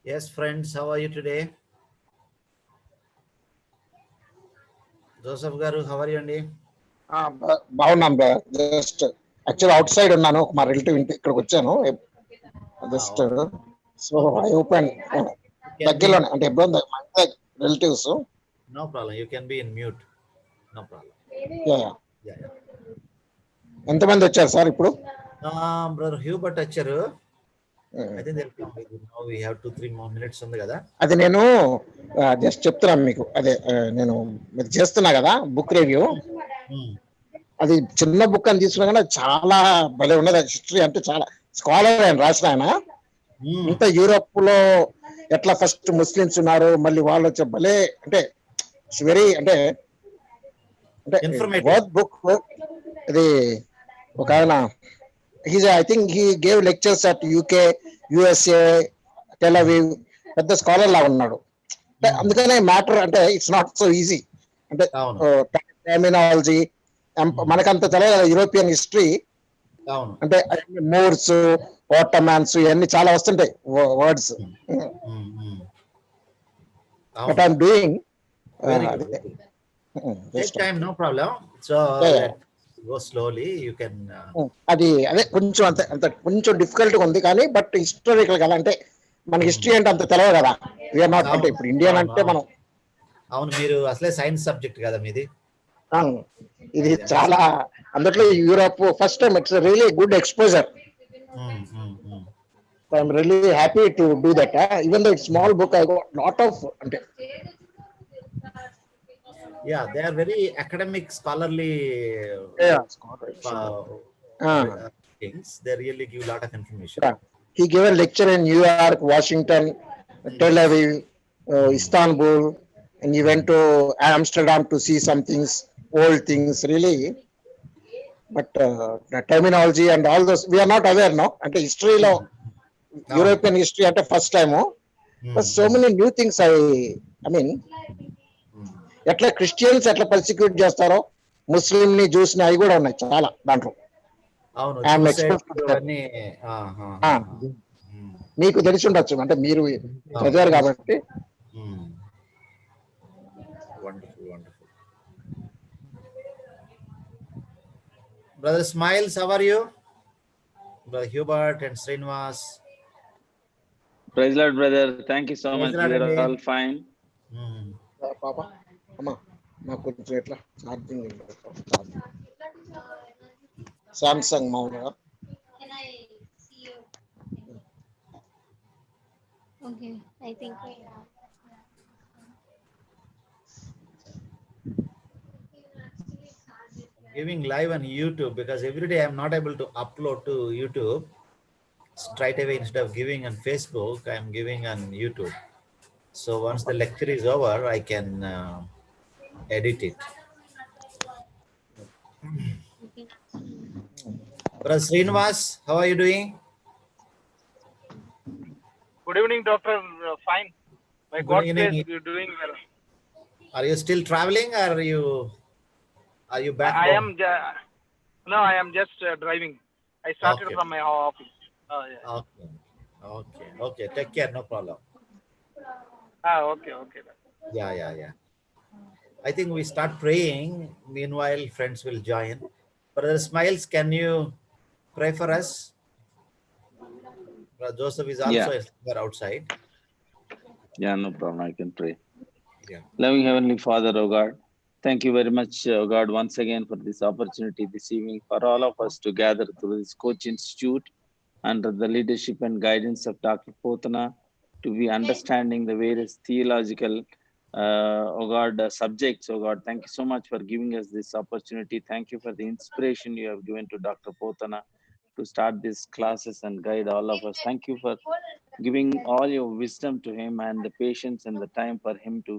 Yes, friends, how are you today? Joseph Garu, how are you, Andy? బాగున్నాను brother. Just actual out side ఉన్నాను, మా relative ఇంటి ఇక్కడికి వచ్చాను just. Okay. So No I problem. Open You can be in, దగ్గరలోనే, అంటే ఇబ్బంది మా ఇంటి relatives. no problem. You can be in mute. No problem. Yeah, yeah. ఎంతమంది వచ్చారు సార్ ఇప్పుడు? Brother Hubert వచ్చారు. I think they'll come. Now we have 2-3 more minutes on the gada. అది నేను జస్ట్ చెప్తున్నాను మీకు. అదే నేను మీరు చేస్తున్నా కదా బుక్ రివ్యూ. Hmm. అది చిన్న బుక్ అని తీసుకున్నా కానీ అది చాలా భలే ఉన్నది. హిస్టరీ అంటే చాలా స్కాలర్ ఆయన రాసిన ఆయన. Hmm. ఇంత యూరోప్ లో ఎట్లా ఫస్ట్ ముస్లిమ్స్ ఉన్నారు, మళ్ళీ వాళ్ళు వచ్చే భలే అంటే ఇట్స్ వెరీ అంటే అంటే Informative. Work book. ఇది ఒక ఆయన, I think he gave lectures at UK, USA, Tel Aviv. పెద్ద స్కాలర్ లా ఉన్నాడు. అంటే Hmm. అందుకనే మ్యాటర్ అంటే ఇట్స్ నాట్ సో ఈజీ. అంటే Down. Terminology Hmm. మనకంత తెలియదు. European history Down. అంటే మోర్స్, ఓటమాన్స్ ఇవన్నీ చాలా వస్తుంటాయి words. Hmm. Hmm. Hmm. But Down. I'm doing Very good. Very good. Take just time, no problem. So let's go slowly. You can. అది అదే కొంచెం అంత అంత కొంచెం డిఫికల్ట్ గా ఉంది కానీ, బట్ హిస్టారికల్ కదా, అంటే మన Hmm. హిస్టరీ అంటే అంత తెలియదు కదా. వీఆర్ నాట్ అంటే అవును ఇప్పుడు ఇండియన్ అవును అంటే అవును మనం అవును మీరు అసలే సైన్స్ సబ్జెక్ట్ కదా మీది. ఆ, ఇది అది అంటే చాలా అందులో Europe first time it's really good exposure. Um, um, um, I'm really happy to do that. Even though it's um. Small book I got lot of అంటే Yeah, they are very academic, scholarly uh, things. They really give a lot of information. he gave a lecture in New York, Washington, Tel Yes. Aviv, Mm, Istanbul, and he went mm, to Amsterdam to see some things, old things, really. But the terminology and all those, we are not aware now. And the history mm. law, అవును. European history at the first time, but Mm, so mm, many new things. I mean, mm. ఎట్లా Christians ఎట్లా persecute చేస్తారో ముస్లిం ని juice ని అవి కూడా ఉన్నాయి చాలా దాంట్లో. అవును, ఐఎమ్ సూసైడ్ ఎక్స్పోజ్ అవన్నీ. మీకు తెలిసి ఉండొచ్చు, అంటే మీరు అవును. చదివారు కాబట్టి. Wonderful wonderful. Brother smiles, how are you? Brother Hubert and Srinivas. Praise Lord, brother. Thank you so Praise much. the We Lord are అండి. all fine. పాప అమ్మా నాకు కొంచెం ఎట్లా ఛార్జింగ్ సామ్సంగ్ మామూలుగా Okay, I think. Giving live on YouTube because every day I'm not able to upload to YouTube straight away. Instead of giving on Facebook, I'm giving on YouTube. So once the lecture is over, I can edit it. Okay. Brother Srinivas, how are you doing? Good evening, doctor. Fine. By Good God's grace, evening. we're doing well. Are you still traveling or are you back I home? am no, I am just driving. I started Okay. from my office. Yeah. Okay. Okay. Okay. Take care. No problem. Okay, okay. Yeah. Yeah. Yeah. I think we start praying. Meanwhile, friends will join. Brother Smiles, can you pray for us? Brother Joseph is also outside. Yeah, no problem. I can pray. Yeah. Loving Heavenly Father, oh God, thank you very much, oh God, once again for this opportunity this evening for all of us to gather through this Coach Institute under the leadership and guidance of Dr. Pothana to be understanding the various theological, oh God, subjects. Oh God, thank you so much for giving us this opportunity. Thank you for the inspiration you have given to Dr. Pothana to start these classes and guide all of us. Thank you for giving all your wisdom to him and the patience and the time for him to,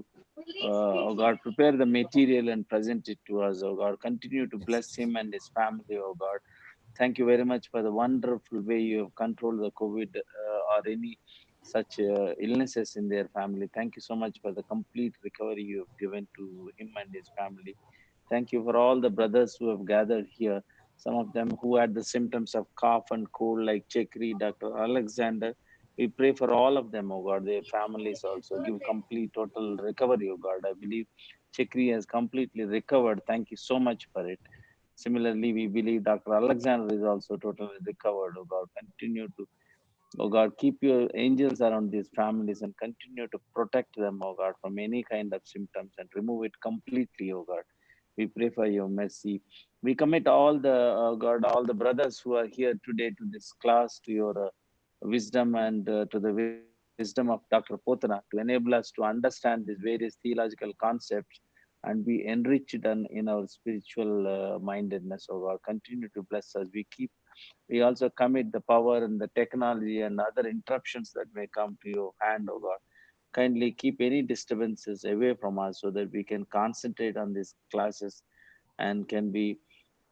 oh God, prepare the material and present it to us. Oh God, continue to bless him and his family. Oh God, thank you very much for the wonderful way you have controlled the COVID or any such illnesses in their family. Thank you so much for the complete recovery you have given to him and his family. Thank you for all the brothers who have gathered here. Some of them who had the symptoms of cough and cold, like Chekri, Dr. Alexander, We pray for all of them, oh God, their families also. Give complete, total recovery, oh God. I believe Chakri has completely recovered. Thank you so much for it. Similarly, we believe Dr. Alexander is also totally recovered, oh God. Continue to, oh God, keep your angels around these families and continue to protect them, oh God, from any kind of symptoms and remove it completely, oh God. We pray for your mercy. We commit all the, God, all the brothers who are here today to this class, to your wisdom and to the wisdom of Dr. Pothana to enable us to understand these various theological concepts and be enriched in our spiritual mindedness, oh God. Continue to bless us. We also commit the power and the technology and other interruptions that may come to your hand, oh God. Kindly keep any disturbances away from us so that we can concentrate on these classes and can be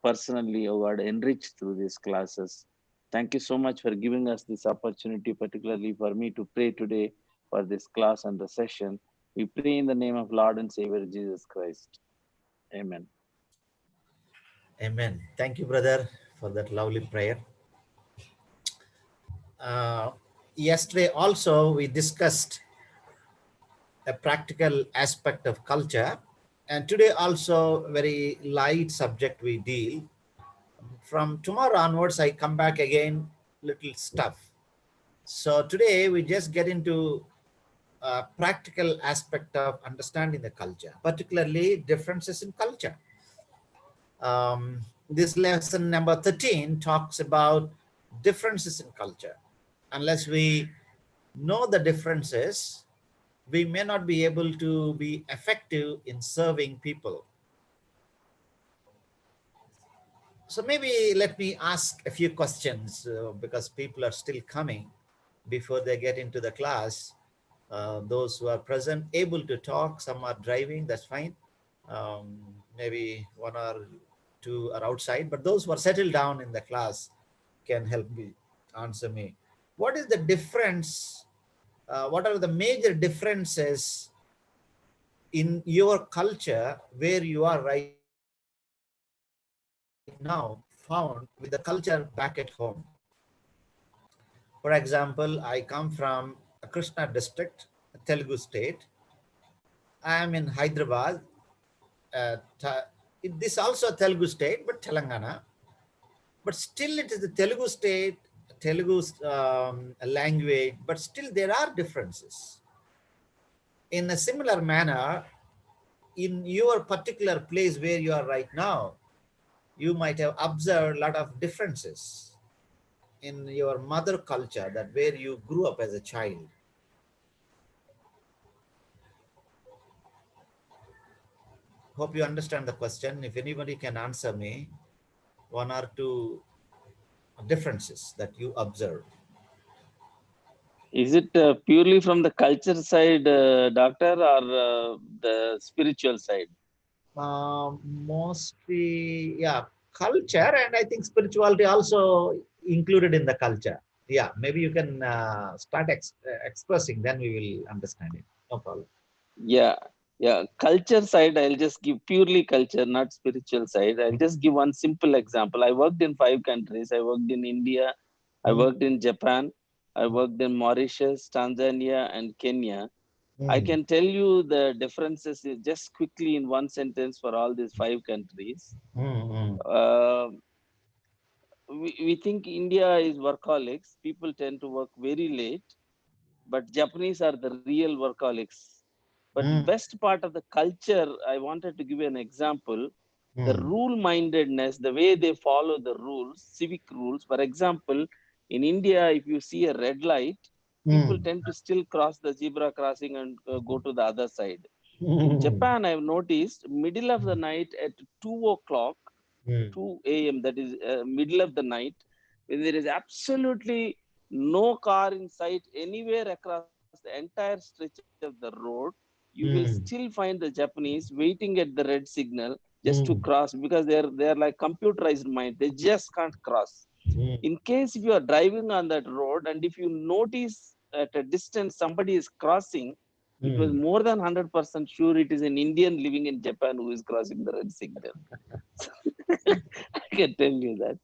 personally, oh God, enriched through these classes. Thank you so much for giving us this opportunity, particularly for me to pray today for this class and the session. We pray in the name of Lord and Savior Jesus Christ. Amen. Amen. Thank you, brother, for that lovely prayer. Yesterday also we discussed a practical aspect of culture, and today also very light subject we deal. From tomorrow onwards I come back again little stuff. So today we just get into a practical aspect of understanding the culture, particularly differences in culture. This lesson number 13 talks about differences in culture. Unless we know the differences, we may not be able to be effective in serving people. So maybe let me ask a few questions because people are still coming before they get into the class. Those who are present, able to talk, some are driving, that's fine. Maybe one or two are outside, but those who are settled down in the class can help me, answer me. What is the difference? What are the major differences in your culture where you are right now found with the culture back at home? For example, I come from Krishna district, Telugu state. I am in Hyderabad. This also a Telugu state, but Telangana. But still it is the Telugu state, Telugu language, but still there are differences. In a similar manner, in your particular place where you are right now, you might have observed a lot of differences in your mother culture, that where you grew up as a child. Hope you understand the question. If anybody can answer me, one or two differences that you observed. Is it purely from the culture side, doctor, or the spiritual side? Mostly, yeah, culture, and I think spirituality also included in the culture. Yeah, maybe you can start expressing, then we will understand it. No problem. Yeah, yeah. Culture side, I'll just give purely culture, not spiritual side. I'll just give one simple example. I worked in 5 countries. I worked in India, I Mm, worked in Japan, I worked in Mauritius, Tanzania, and Kenya. I mm, can tell you the differences just quickly in one sentence for all these 5 countries. mm, Uh, we think India is workaholics. People tend to work very late, but Japanese are the real workaholics. But mm, best part of the culture, I wanted to give you an example. The mm, rule mindedness, the way they follow the rules, civic rules. For example, in India, if you see a red light, people mm, tend to still cross the zebra crossing and go to the other side. In mm, Japan, I've noticed middle of the night at 2 o'clock, mm, 2 a.m., that is middle of the night, when there is absolutely no car in sight anywhere across the entire stretch of the road, you will still mm, find the Japanese waiting at the red signal just to mm, cross because they're like computerized mind. They just can't cross. mm, In case if you are driving on that road and if you notice at a distance somebody is crossing, it was mm. more than 100% sure it is an Indian living in Japan who is crossing the red signal. I can tell you that.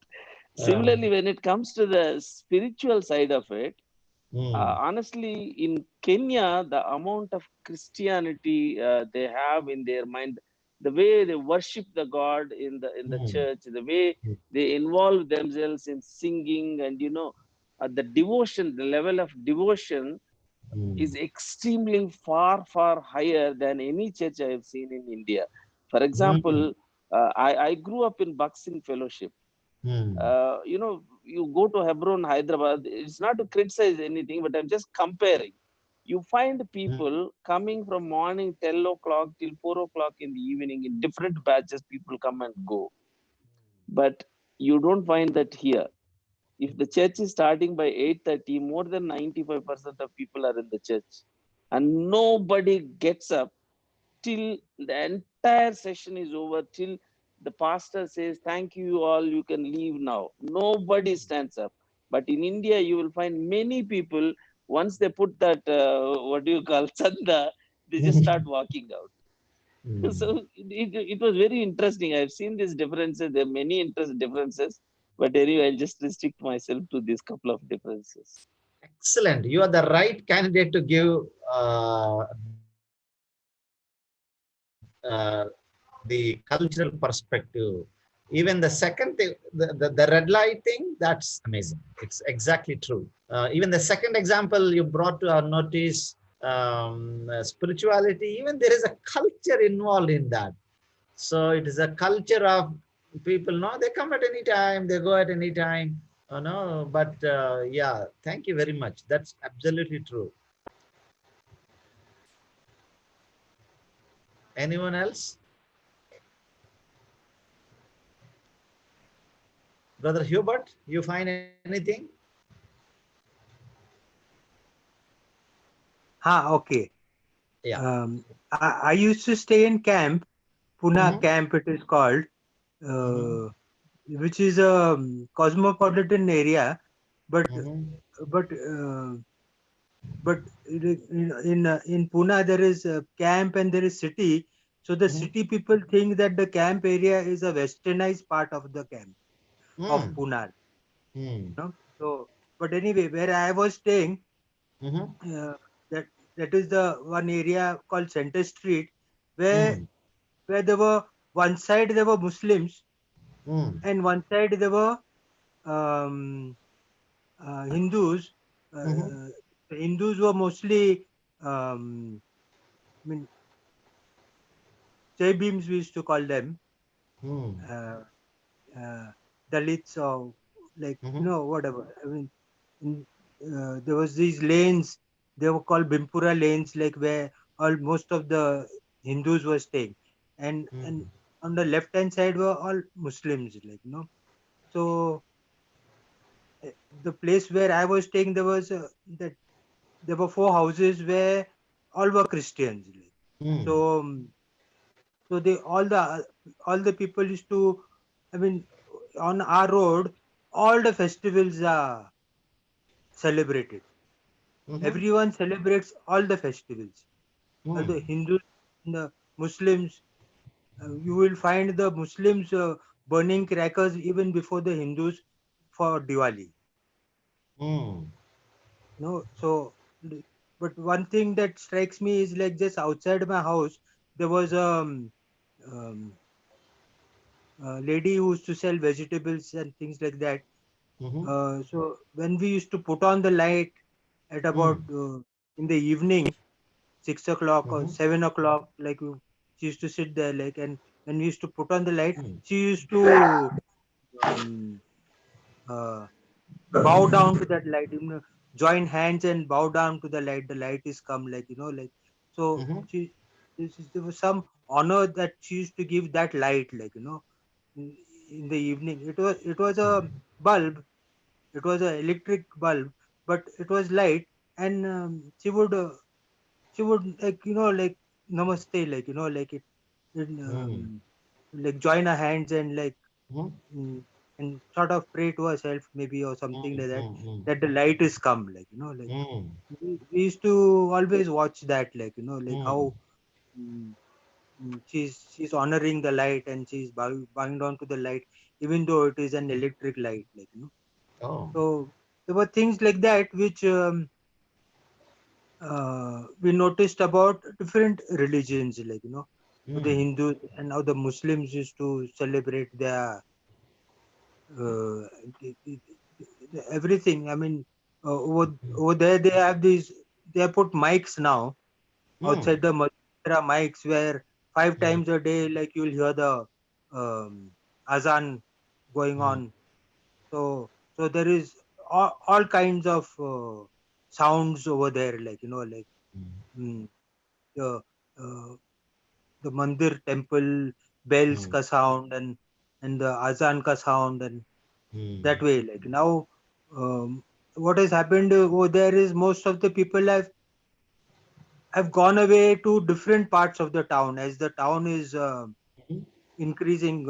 Uh, Similarly, when it comes to the spiritual side of it, Honestly, in Kenya, the amount of Christianity they have in their mind, the way they worship the God in the church, the way they involve themselves in singing, and the devotion, the level of devotion is extremely far higher than any church I have seen in India. For example, I grew up in Boxing Fellowship. You go to Hebron, Hyderabad. It's not to criticize anything, but I'm just comparing. You find people coming from morning 10 o'clock till 4 o'clock in the evening in different batches. People come and go, but you don't find that here. If the church is starting by 8:30, more than 95% of people are in the church, and nobody gets up till the entire session is over, till the pastor says, "Thank you all, you can leave now." Nobody stands up. But in India, you will find many people, once they put that, what do you call, chanda, they just start walking out. So it was very interesting. I've seen these differences. There are many differences. But anyway, I'll just restrict myself to these couple of differences. Excellent. You are the right candidate to give the cultural perspective. Even the second thing, the red light thing, that's amazing. It's exactly true. Even the second example you brought to our notice, spirituality, even there is a culture involved in that. So it is a culture of people, no, they come at any time, they go at any time. Oh, no, but yeah, thank you very much. That's absolutely true. Anyone else? Brother Hubert, you find anything? Okay. Yeah. I used to stay in camp, Pune camp it is called, which is a cosmopolitan area, but but in Pune there is a camp and there is city. So the city people think that the camp area is a westernized part of the camp of Pune. No? So, but anyway, where I was staying, that is the one area called Center Street, where there were one side there were Muslims and one side there were um, Hindus. The Hindus were mostly, I mean, Jai Beams we used to call them, uh, Dalits or like whatever. I mean, there was these lanes. They were called Bimpura lanes, like where most of the Hindus were staying, and on the left hand side were all Muslims, like So the place where I was staying, there was that there were 4 houses where all were Christians. Like. So so they all the people used to, I mean, on our road, all the festivals are celebrated. Everyone celebrates all the festivals. All the Hindus and the Muslims. You will find the Muslims burning crackers even before the Hindus for Diwali. No, so but one thing that strikes me is like just outside my house there was um, a lady who used to sell vegetables and things like that. So when we used to put on the light at about in the evening, 6 o'clock or 7 o'clock, like she used to sit there, like, and when we used to put on the light, she used to um, uh, bow down to that light, join hands and bow down to the light. The light is come, like like so. There was some honor that she used to give that light, like in, in the evening. It was a bulb. It was an electric bulb, but it was light, and she would like like namaste, like like it like join her hands and like mm, and sort of pray to herself maybe or something like that, that the light is come, like like we used to always watch that, like like how mm, she's honoring the light and she's bowing down to the light even though it is an electric light, like Oh. so there were things like that which we noticed about different religions, like, the Mm. Hindus and now the Muslims used to celebrate their uh, everything. I mean, over there they have these. They have put mics now outside Mm. the masjid. There are mics where five Mm. times a day, like you'll hear the azan going Mm. on. So there is all kinds of sounds over there, like, like mm, the uh, the mandir temple bells Mm. ka sound, and the azan ka sound, and Mm. that way, like now, what has happened over there is most of the people have gone away to different parts of the town as the town is Mm. increasing,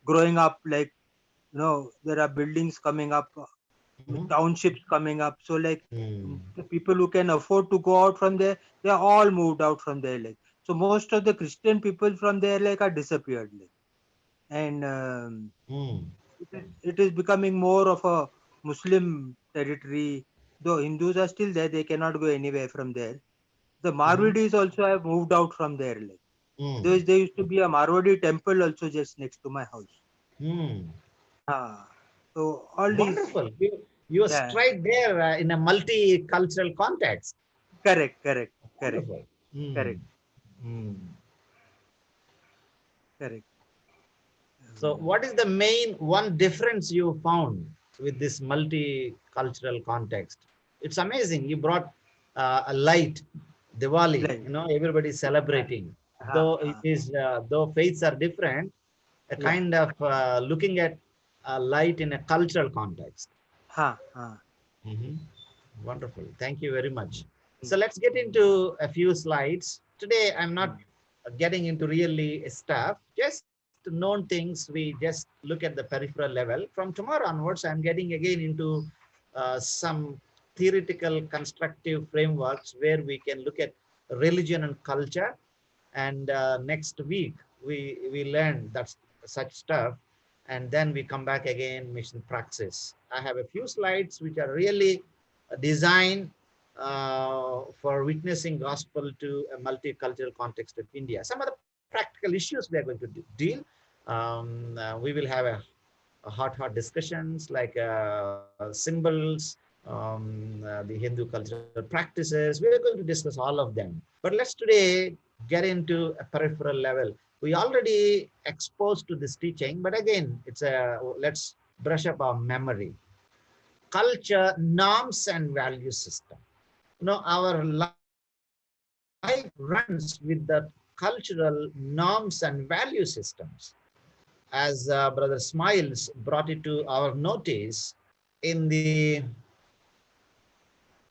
growing up, like, there are buildings coming up, Mm. townships coming up. So, like, Mm. the people who can afford to go out from there, they are all moved out from there. Like, so most of the Christian people from there, like, are disappeared. Like, and Mm. it is becoming more of a Muslim territory. Though Hindus are still there, they cannot go anywhere from there. The Mhm. Marwadis also have moved out from there. Like, Mm. there used to be a Marwadi temple also just next to my house. Mm. Ah, so all these, Wonderful. You are yeah, straight there in a multicultural context. correct, correct, correct, Wonderful. Mm. correct, Mm. correct. So, what is the main one difference you found with this multicultural context? It's amazing. You brought a light, Diwali. Like, Everybody's yeah, celebrating. Though it ha, is, though faiths are different, a yeah, kind of looking at light in a cultural context. ha. Mhm. Wonderful. Thank you very much. So Mm, let's get mm, into a few slides. Today, I'm not mm. getting into really stuff, just known things. We just look at the peripheral level. From tomorrow onwards, I'm getting again into some theoretical constructive frameworks where we can look at religion and culture. And next week, we learn that such stuff. And then we come back again, mission praxis. I have a few slides which are really designed for witnessing gospel to a multicultural context of India. Some of the practical issues we are going to deal. We will have a hot discussions like symbols, the Hindu cultural practices. We are going to discuss all of them. But let's today get into a peripheral level. We already exposed to this teaching, but again, let's brush up our memory. Culture, norms, and value system. Our life runs with the cultural norms and value systems. As Brother Smiles brought it to our notice, in the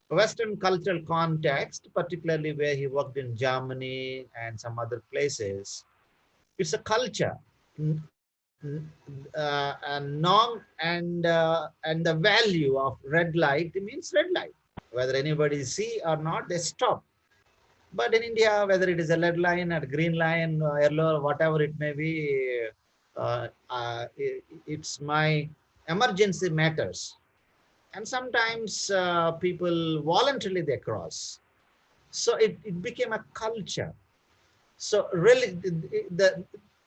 Western cultural context, particularly where he worked in Germany and some other places, it's a culture, a norm, and the value of red light means red light. Whether anybody see or not, they stop. But in India, whether it is a red line or green line, or yellow, or whatever it may be, it's my emergency matters. And sometimes people voluntarily they cross. So it became a culture. So really,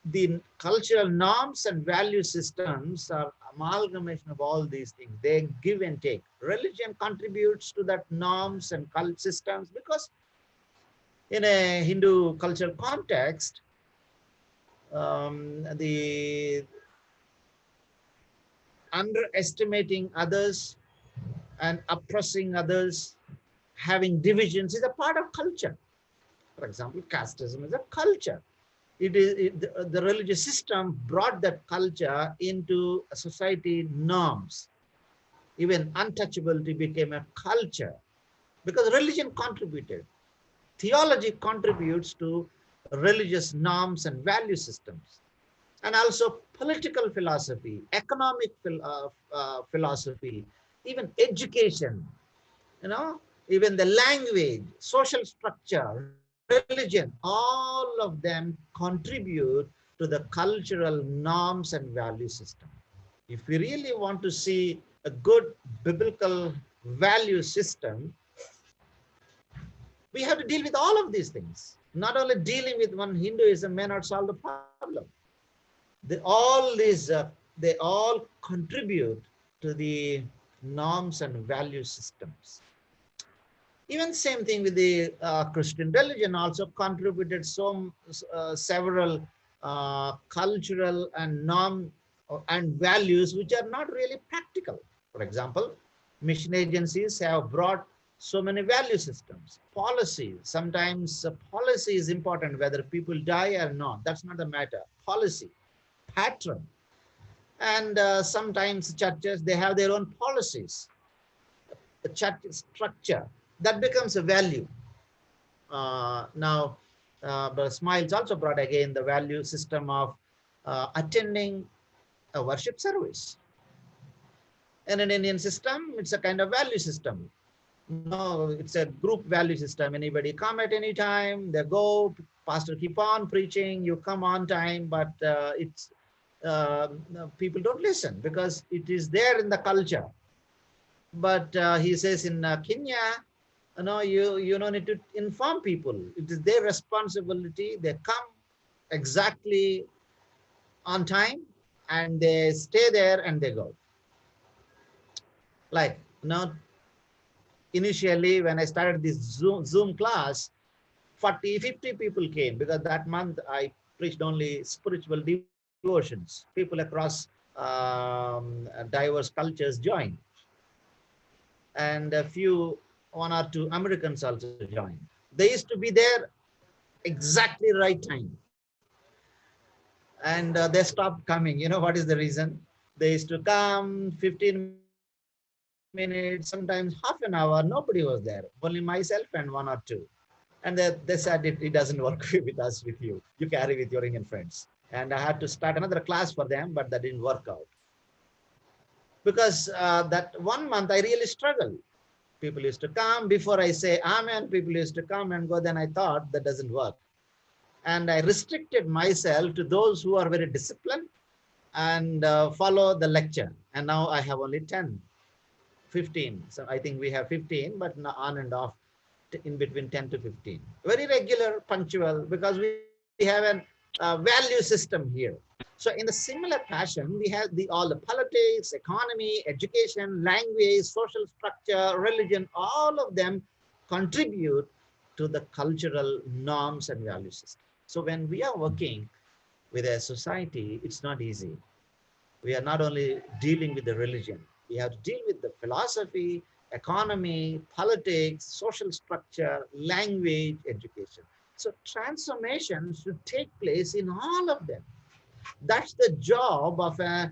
the cultural norms and value systems are amalgamation of all these things. They give and take. Religion contributes to that norms and cult systems because in a Hindu cultural context, the underestimating others and oppressing others, having divisions is a part of culture. For example, casteism is a culture. The religious system brought that culture into a society norms. Even untouchability became a culture because religion contributed. Theology contributes to religious norms and value systems, and also political philosophy, economic philosophy, even education, you know, even the language, social structure, religion, all of them contribute to the cultural norms and value system. If we really want to see a good biblical value system, We have to deal with all of these things. Not only dealing with one Hinduism may not solve the problem. They all contribute to the norms and value systems. Even same thing with the Christian religion also contributed several cultural and norm and values which are not really practical. For example, mission agencies have brought so many value systems, policies. Sometimes policy is important, whether people die or not. That's not the matter. Policy, pattern. And sometimes churches, they have their own policies, the church structure. That becomes a value. Now, but Smiles also brought again the value system of attending a worship service. In an Indian system, it's a kind of value system. No, it's a group value system. Anybody come at any time, they go, pastor keep on preaching, you come on time, but people don't listen because it is there in the culture. But he says in Kenya, you don't need to inform people. It is their responsibility. They come exactly on time and they stay there and they go. Like, initially when I started this Zoom class, 40, 50 people came because that month I preached only spiritual devotions. People across diverse cultures joined. And one or two Americans also joined. They used to be there exactly right time. And they stopped coming. You know what is the reason? They used to come 15 minutes, sometimes half an hour. Nobody was there, only myself and one or two. And they said it doesn't work with us, with you. You carry with your Indian friends. And I had to start another class for them, but that didn't work out. Because that 1 month I really struggled. People used to come. Before I say amen, people used to come and go. Then I thought that doesn't work. And I restricted myself to those who are very disciplined and follow the lecture. And now I have only 10, 15. So I think we have 15, but on and off in between 10 to 15. Very regular, punctual, because we have a value system here. So in the similar fashion, we have all the politics, economy, education, language, social structure, religion, all of them contribute to the cultural norms and value system. So when we are working with a society, it's not easy. We are not only dealing with the religion, we have to deal with the philosophy, economy, politics, social structure, language, education. So transformation should take place in all of them. That's the job of a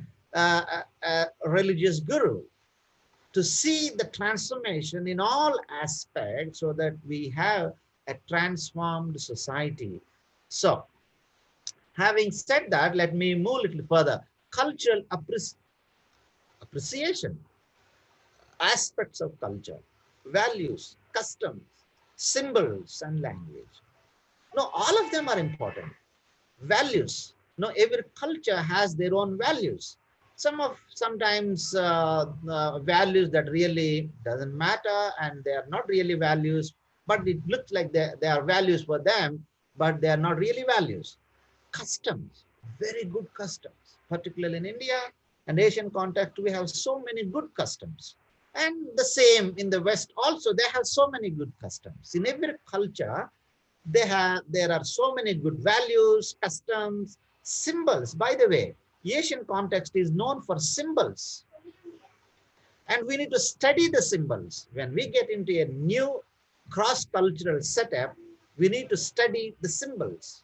religious guru, to see the transformation in all aspects so that we have a transformed society. So, having said that, let me move a little further. Cultural appreciation, aspects of culture, values, customs, symbols, and language. No, all of them are important. Values. No, every culture has their own values. Sometimes values that really doesn't matter and they are not really values, but it looks like they are values for them, but they are not really values. Customs, very good customs, particularly in India and Asian context, we have so many good customs. And the same in the West also, they have so many good customs. In every culture, there are so many good values, customs, symbols. By the way, Asian context is known for symbols. And we need to study the symbols. When we get into a new cross-cultural setup, we need to study the symbols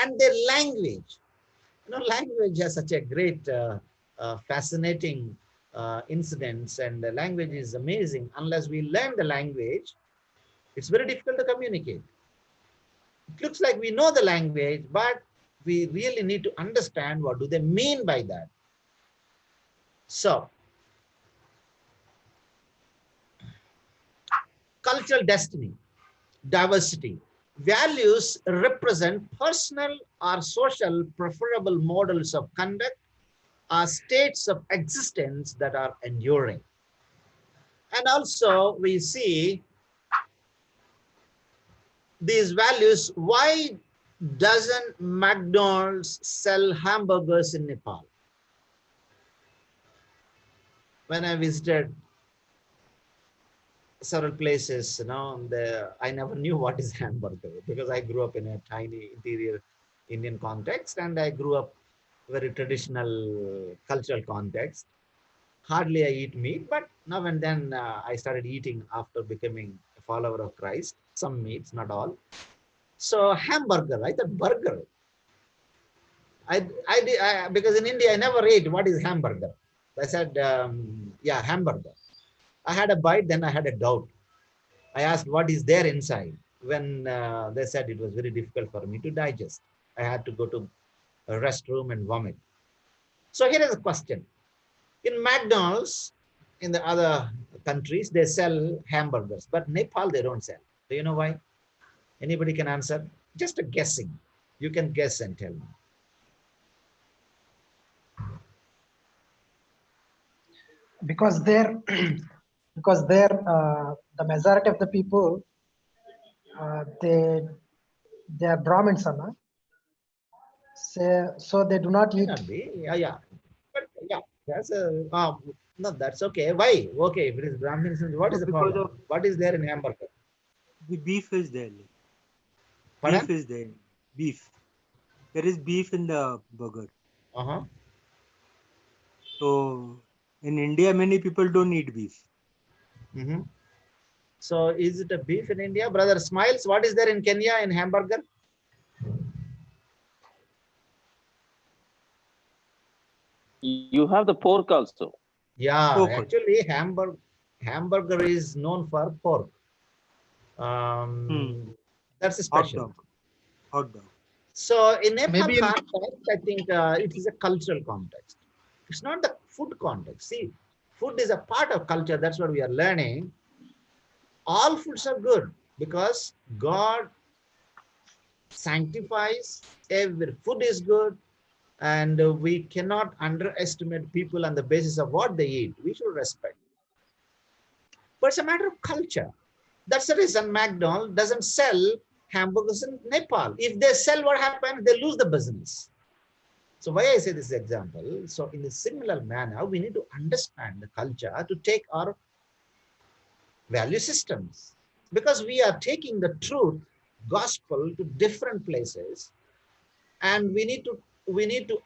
and their language. Language has such a great, fascinating incidents, and the language is amazing. Unless we learn the language, it's very difficult to communicate. It looks like we know the language, but we really need to understand what do they mean by that. So, cultural destiny, diversity. Values represent personal or social preferable models of conduct or states of existence that are enduring. And also we see these values, why doesn't McDonald's sell hamburgers in Nepal? When I visited several places, I never knew what is hamburger because I grew up in a tiny interior Indian context, and I grew up very traditional cultural context. Hardly I eat meat, but now and then I started eating after becoming a follower of Christ. Some meats, not all. So hamburger, I thought burger. Because in India I never ate what is hamburger. I said, yeah, hamburger. I had a bite, then I had a doubt. I asked what is there inside. When they said it was very difficult for me to digest. I had to go to a restroom and vomit. So here is a question. In McDonald's, in the other countries, they sell hamburgers, but Nepal, they don't sell. Do you know why? Anybody can answer? Just a guessing. You can guess and tell me. Because there the majority of the people they are Brahmins, Anna. So they do not May eat. not be. Yeah. But yeah, that's no, that's okay. Why? Okay, if it is Brahmins, what is the Because problem? of What is there in hamburger? the beef is there. Pardon? Beef is there. Beef. There is beef in the burger. Uh-huh. So in India, many people don't eat beef. Mm-hmm. So is it a beef in India? Brother Smiles, what is there in Kenya in hamburger? You have the pork also. Yeah, Pork. actually hamburger is known for pork. That's a Hot special. dog. Hot dog. So in Nepal Maybe in- context, I think it is a cultural context. It's not the food context. See, food is a part of culture. That's what we are learning. All foods are good because God sanctifies every food is good, and we cannot underestimate people on the basis of what they eat. We should respect. But it's a matter of culture. That's the reason McDonald's doesn't sell hamburgers in Nepal. If they sell, what happens? They lose the business. So why I say this example? So in a similar manner, we need to understand the culture to take our value systems, because we are taking the truth, gospel to different places, and we need to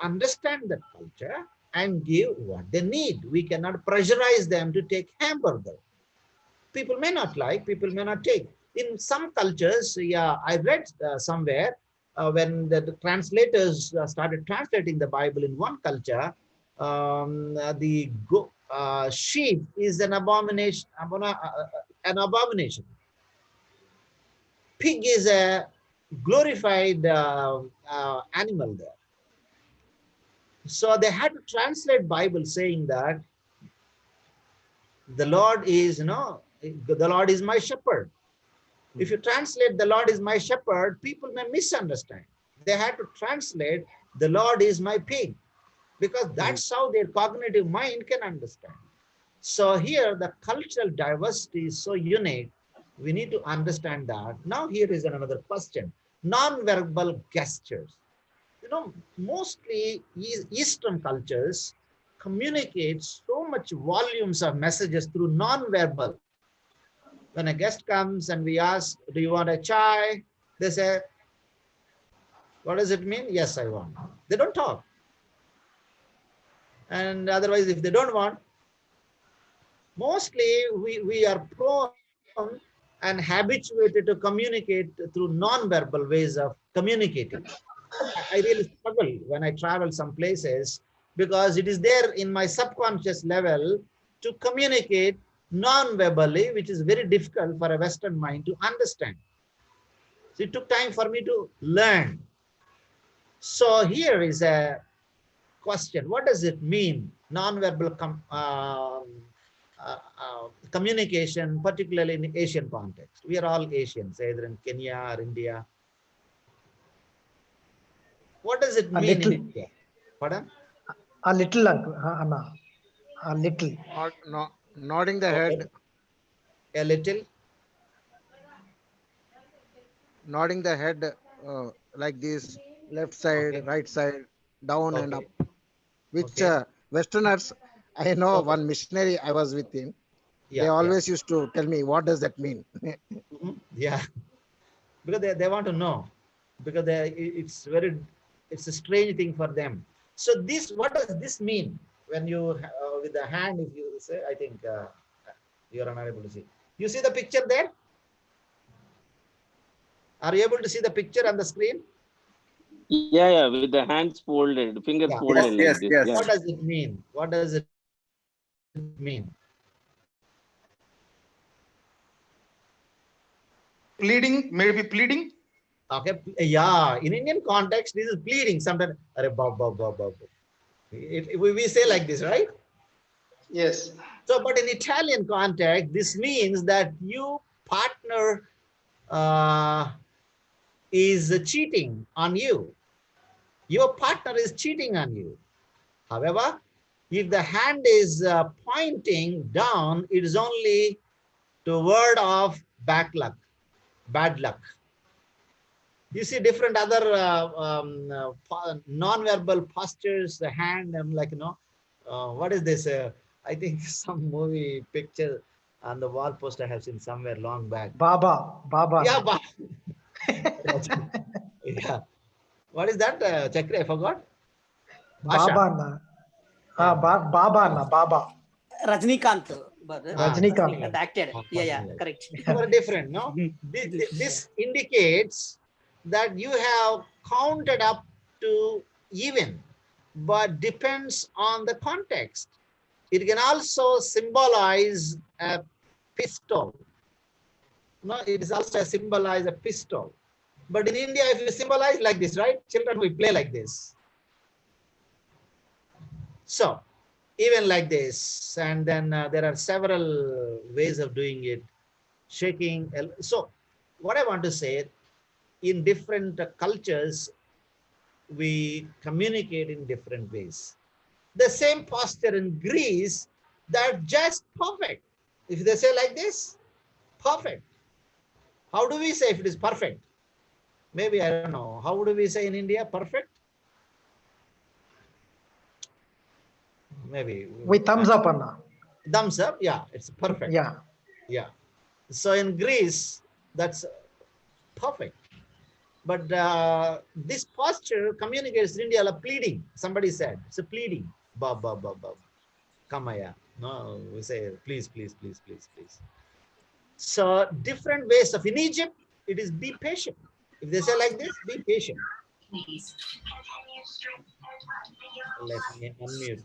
understand that culture and give what they need. We cannot pressurize them to take hamburger. People may not like, people may not take. In some cultures, yeah, I read somewhere when the translators started translating the Bible in one culture, sheep is an abomination. An abomination. Pig is a glorified animal there. So they had to translate Bible saying that the Lord is, the Lord is my shepherd. If you translate the Lord is my shepherd, people may misunderstand. They had to translate the Lord is my pig, because that's how their cognitive mind can understand. So here the cultural diversity is so unique. We need to understand that. Now here is another question. Non-verbal gestures. Mostly Eastern cultures communicate so much volumes of messages through non-verbal. When a guest comes and we ask, do you want a chai? They say, what does it mean? Yes, I want. They don't talk. And otherwise, if they don't want, mostly we are prone and habituated to communicate through non-verbal ways of communicating. I really struggle when I travel some places, because it is there in my subconscious level to communicate non-verbally, which is very difficult for a Western mind to understand. So it took time for me to learn. So here is a question. What does it mean, non-verbal communication, particularly in Asian context? We are all Asians, either in Kenya or India. What does it mean in India? Pardon? A little, uncle, Anna. A little. Nodding the head. A little? nodding the head like this, left side, Okay. right side, down and up, Okay. which Okay. Westerners, I know Okay. one missionary I was with him, they Yeah. Yeah. always used to tell me, what does that mean? Yeah. Because they want to know, because it's very, it's a strange thing for them. So this, what does this mean when you with the hand, if you say, I think you are not able to see, you see the picture there, are you able to see the picture on the screen? Yeah, yeah, with the hands folded, fingers Yeah. folded like this. Yeah. What does it mean? What does it mean? Pleading, maybe pleading. Okay, yeah, in Indian context this is pleading sometimes. Are bow, bow, bow, bow, bow. We say like this, right? Yes. So, but in Italian context, this means that you partner is cheating on you. Your partner is cheating on you. However, if the hand is pointing down, it is only to word of bad luck, bad luck. You see different other non-verbal postures, the hand, and like, what is this? I think some movie picture on the wall poster I have seen somewhere long back. Baba, Baba. Yeah, yeah. What is that, Chakri? I forgot. Baba Basha. na. Yeah. Baba na, Baba. Rajnikant, brother. Rajnikant. Rajnikant acted. Yeah, yeah, Something like correct. it's very different, no? This indicates that you have counted up to even, but depends on the context. It can also symbolize a pistol. No, it is also symbolize a pistol. But in India, if you symbolize like this, right? Children, we play like this. So, even like this, and then there are several ways of doing it. Shaking. So, what I want to say, in different cultures, we communicate in different ways. The same posture in Greece, they're just perfect. If they say like this, perfect. How do we say if it is perfect? Maybe, I don't know. How do we say in India, perfect? Maybe. With thumbs up, Anna. Thumbs up, yeah, it's perfect. Yeah. Yeah. So in Greece, that's perfect. But this posture communicates in India, like pleading. Somebody said, it's a pleading. Ba, ba, ba, ba. Kamaya. No, we say, please, please, please, please, please. So different ways of, in Egypt, it is be patient. If they say like this, be patient. Let me unmute.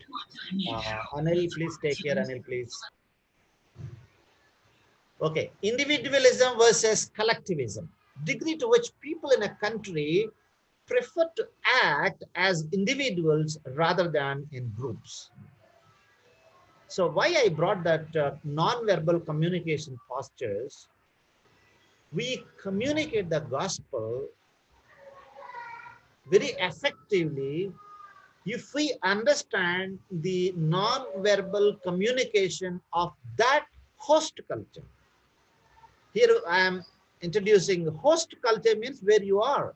Anil, please take care, Anil, please. Okay, individualism versus collectivism. Degree to which people in a country prefer to act as individuals rather than in groups. So why I brought that non-verbal communication postures, we communicate the gospel very effectively if we understand the non-verbal communication of that host culture. Here I am introducing host culture means where you are.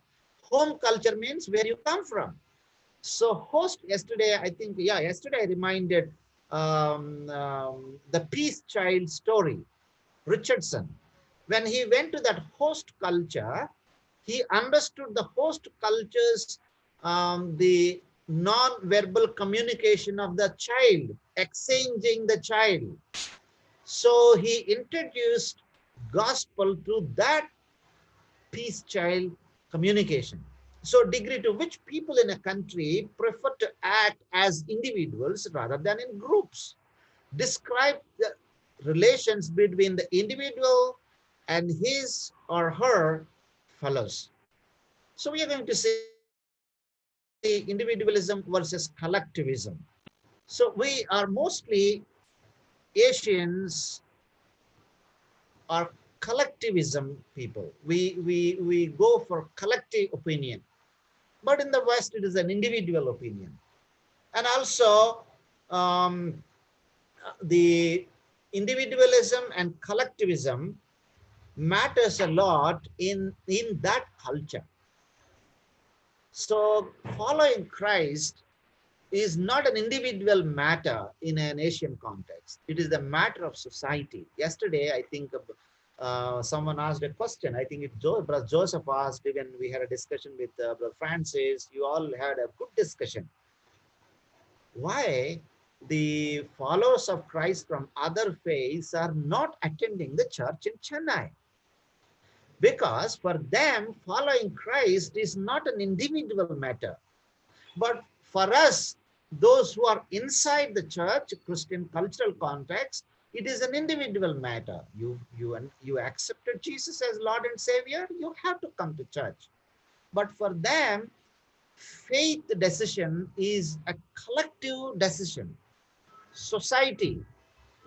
Home culture means where you come from. So host, yesterday, I think, yeah, yesterday I reminded the Peace Child story, Richardson. When he went to that host culture, he understood the host culture's, the non-verbal communication of the child, exchanging the child. So he introduced gospel to that peace child communication. So degree to which people in a country prefer to act as individuals rather than in groups. Describe the relations between the individual and his or her fellows. So we are going to see individualism versus collectivism. So we are mostly Asians are collectivism people. We go for collective opinion. But in the West, it is an individual opinion. And also, the individualism and collectivism matters a lot in that culture. So following Christ is not an individual matter in an Asian context. It is the matter of society. Yesterday, I think someone asked a question. I think Brother Joseph asked when we had a discussion with Brother Francis. You all had a good discussion. Why the followers of Christ from other faiths are not attending the church in Chennai? Because for them, following Christ is not an individual matter. But for us, those who are inside the church, Christian cultural context, it is an individual matter. You accepted Jesus as Lord and Savior, you have to come to church. But for them, faith decision is a collective decision. Society,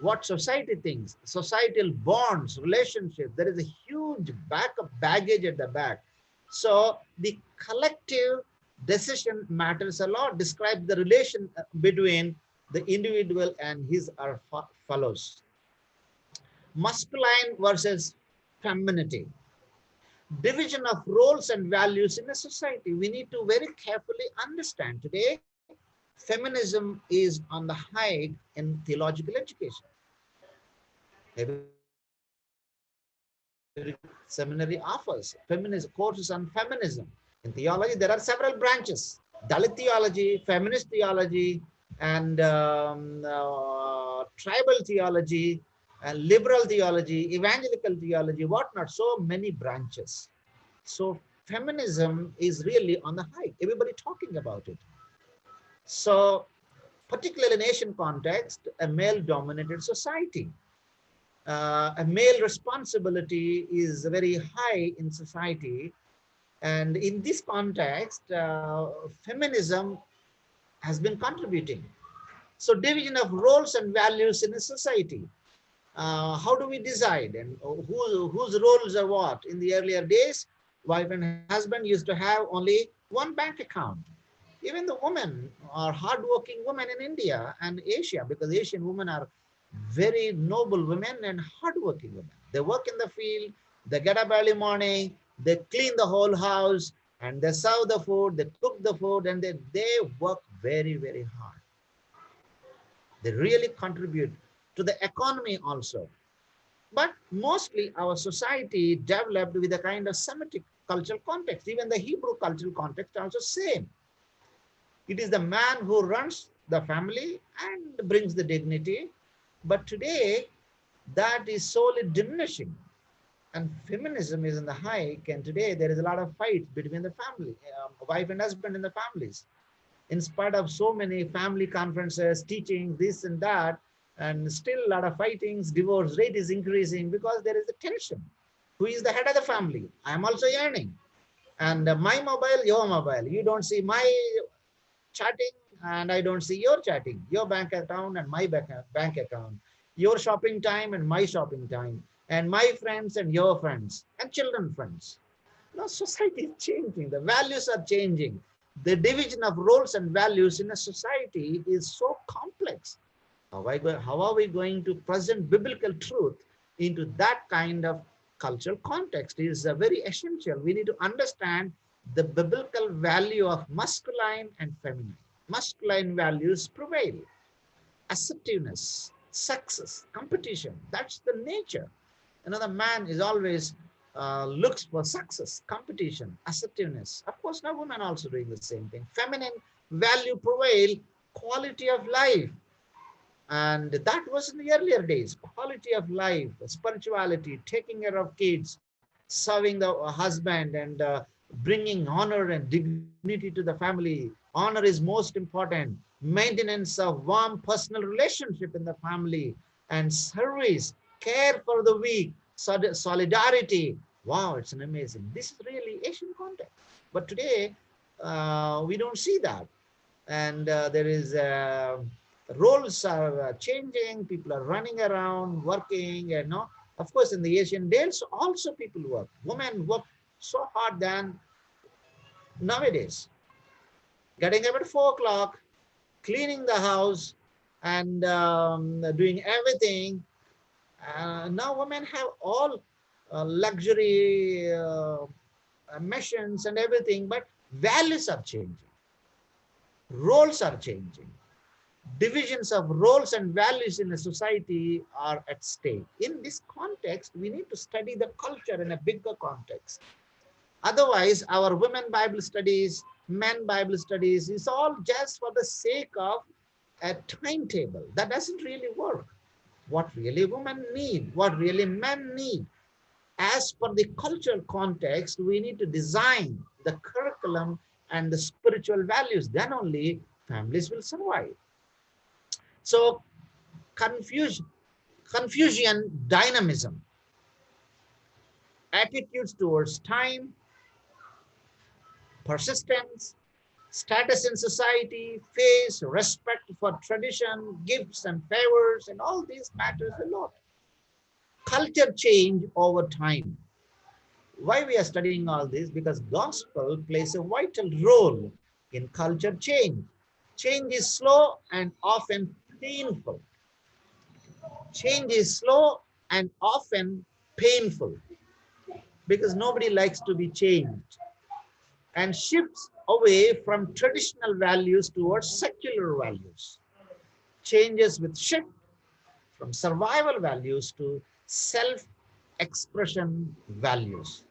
what society thinks, societal bonds, relationships, there is a huge backup baggage at the back. So the collective decision matters a lot, describes the relation between the individual and his or fellows. Masculine versus femininity. Division of roles and values in a society. We need to very carefully understand today, feminism is on the high in theological education. Every seminary offers feminist courses on feminism. In theology, there are several branches: Dalit theology, feminist theology, and tribal theology, and liberal theology, evangelical theology, whatnot. So many branches. So feminism is really on the high. Everybody talking about it. So particularly in Asian context, a male-dominated society. A male responsibility is very high in society. And in this context, feminism has been contributing. So division of roles and values in a society. How do we decide and whose roles are what? In the earlier days, wife and husband used to have only one bank account. Even the women are hardworking women in India and Asia, because Asian women are very noble women and hardworking women. They work in the field, they get up early morning, they clean the whole house, and they serve the food, they cook the food, and they work very, very hard. They really contribute to the economy also. But mostly our society developed with a kind of Semitic cultural context. Even the Hebrew cultural context also same. It is the man who runs the family and brings the dignity. But today, that is slowly diminishing. And feminism is in the hike. And today, there is a lot of fight between the family, wife and husband in the families. In spite of so many family conferences, teaching this and that, and still a lot of fightings, divorce rate is increasing because there is a tension. Who is the head of the family? I'm also earning. And my mobile, your mobile. You don't see my chatting and I don't see your chatting, your bank account and my bank account, your shopping time and my shopping time, and my friends and your friends, and children friends. Now society is changing, the values are changing. The division of roles and values in a society is so complex. How are we going to present biblical truth into that kind of cultural context is very essential. We need to understand the biblical value of masculine and feminine. Masculine values prevail. Assertiveness, success, competition, that's the nature. Another man is always looks for success, competition, assertiveness. Of course, now women also doing the same thing. Feminine value prevail, quality of life. And that was in the earlier days, quality of life, spirituality, taking care of kids, serving the husband, and bringing honor and dignity to the family. Honor is most important. Maintenance of warm personal relationship in the family, and service, care for the weak, solidarity. Wow, it's an amazing. This is really Asian context. But today, we don't see that. And there is roles are changing, people are running around working, and no, of course in the Asian days also people work, women work so hard than nowadays, getting up at 4 o'clock, cleaning the house, and doing everything. Now women have all luxury machines and everything, but values are changing. Roles are changing. Divisions of roles and values in a society are at stake. In this context, we need to study the culture in a bigger context. Otherwise, our women Bible studies, men Bible studies is all just for the sake of a timetable. That doesn't really work. What really women need, what really men need. As per the cultural context, we need to design the curriculum and the spiritual values. Then only families will survive. So Confucian dynamism, attitudes towards time, persistence, status in society, faith, respect for tradition, gifts and favors, and all these matters a lot. Culture change over time. Why we are studying all this? Because gospel plays a vital role in culture change. Change is slow and often painful. Change is slow and often painful because nobody likes to be changed, and shifts away from traditional values towards secular values. Changes with shift from survival values to self-expression values.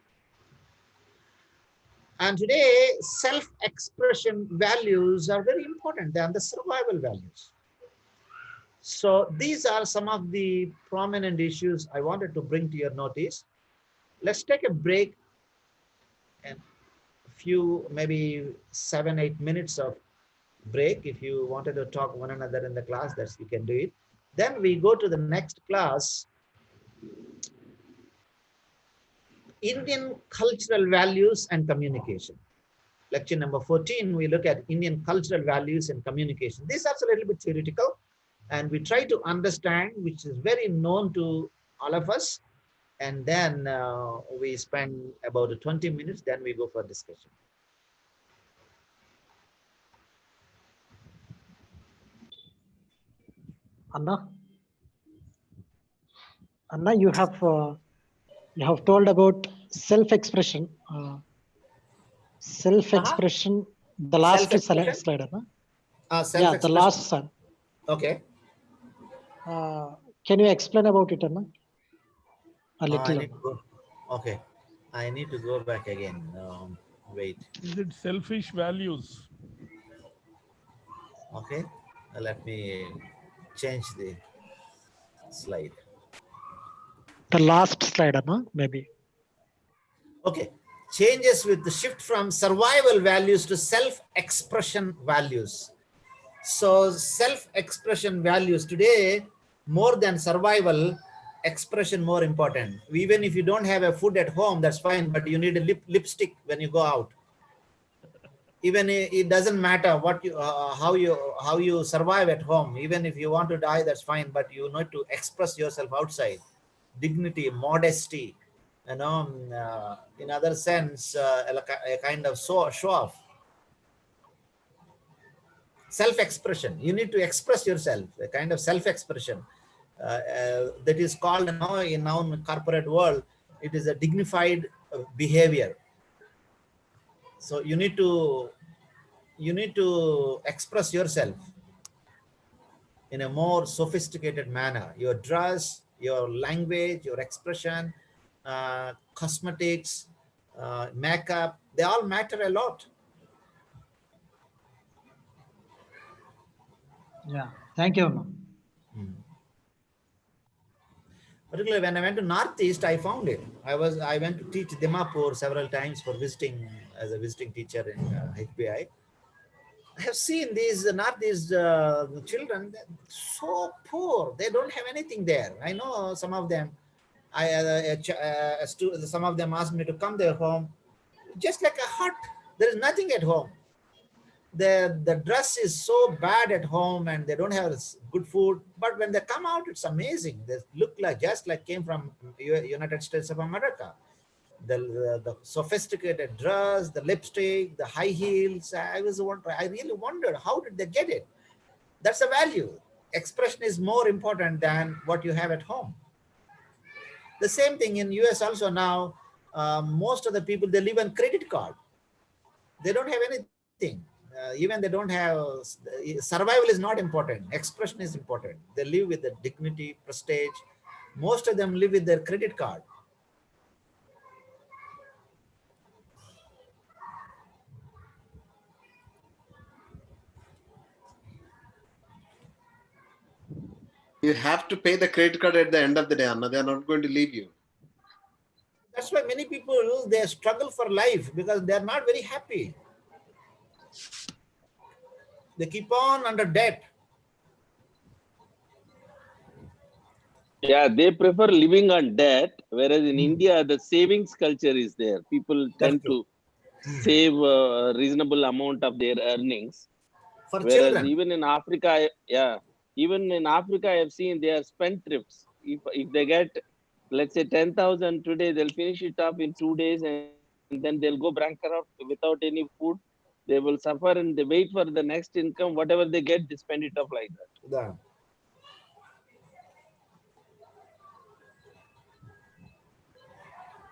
And today, self-expression values are very important than the survival values. So these are some of the prominent issues I wanted to bring to your notice. Let's take a break and a few, maybe 7-8 minutes of break. If you wanted to talk one another in the class, that's you can do it. Then we go to the next class, Indian cultural values and communication. Lecture number 14, we look at Indian cultural values and communication. This is also a little bit theoretical, and we try to understand, which is very known to all of us. And then we spend about 20 minutes, then we go for discussion. Anna, you have told about self-expression. Self-expression. The last slide, Anna. Yeah, the last slide. Okay. Can you explain about it, Anna? A little. Okay. I need to go back again. Wait. Is it selfish values? Okay. Let me change the slide. The last slide, Anna, maybe. Okay. Changes with the shift from survival values to self-expression values. So self-expression values today, more than survival, expression more important. Even if you don't have a food at home, that's fine, but you need a lipstick when you go out. Even it doesn't matter what you how you survive at home. Even if you want to die, that's fine, but you need to express yourself outside. Dignity, modesty, you know, in other sense, a kind of show off. Self-expression. You need to express yourself, a kind of self-expression that is called now in our corporate world, it is a dignified behavior. So you need to express yourself in a more sophisticated manner. Your dress, your language, your expression, cosmetics, makeup, they all matter a lot. Yeah, thank you. Particularly when I went to Northeast, I found it. I went to teach Dimapur several times for visiting as a visiting teacher in HBI. I have seen these Northeast children, they're so poor. They don't have anything there. I know some of them. Some of them asked me to come their home, just like a hut. There is nothing at home. The dress is so bad at home, and they don't have good food. But when they come out, it's amazing. They look like just like came from United States of America. The sophisticated dress, the lipstick, the high heels. I really wondered, how did they get it? That's a value. Expression is more important than what you have at home. The same thing in US also now. Most of the people, they live on credit card. They don't have anything. Even they don't have, survival is not important. Expression is important. They live with the dignity, prestige. Most of them live with their credit card. You have to pay the credit card at the end of the day, Anna. They are not going to leave you. That's why many people, they struggle for life because they are not very happy. They keep on under debt. Yeah, they prefer living on debt, whereas in India, the savings culture is there. People tend to save a reasonable amount of their earnings. For Whereas children. even in Africa, even in Africa, I've seen they are spendthrifts. If they get, let's say, 10,000 today, they'll finish it up in 2 days, and then they'll go bankrupt without any food. They will suffer and they wait for the next income. Whatever they get, they spend it up like that. Yeah.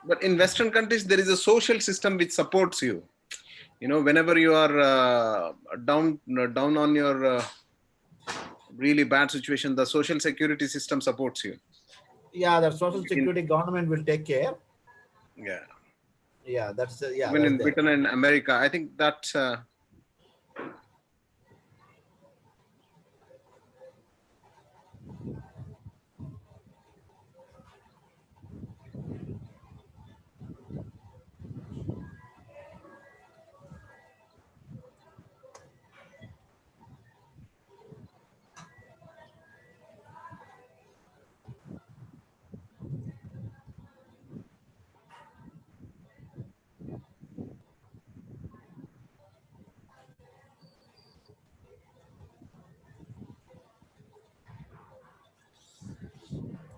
But in Western countries, there is a social system which supports you. You know, whenever you are down on your really bad situation, the social security system supports you. Yeah, the social security government will take care. Yeah. Yeah, that's yeah. Even that's in Britain and America, I think that's.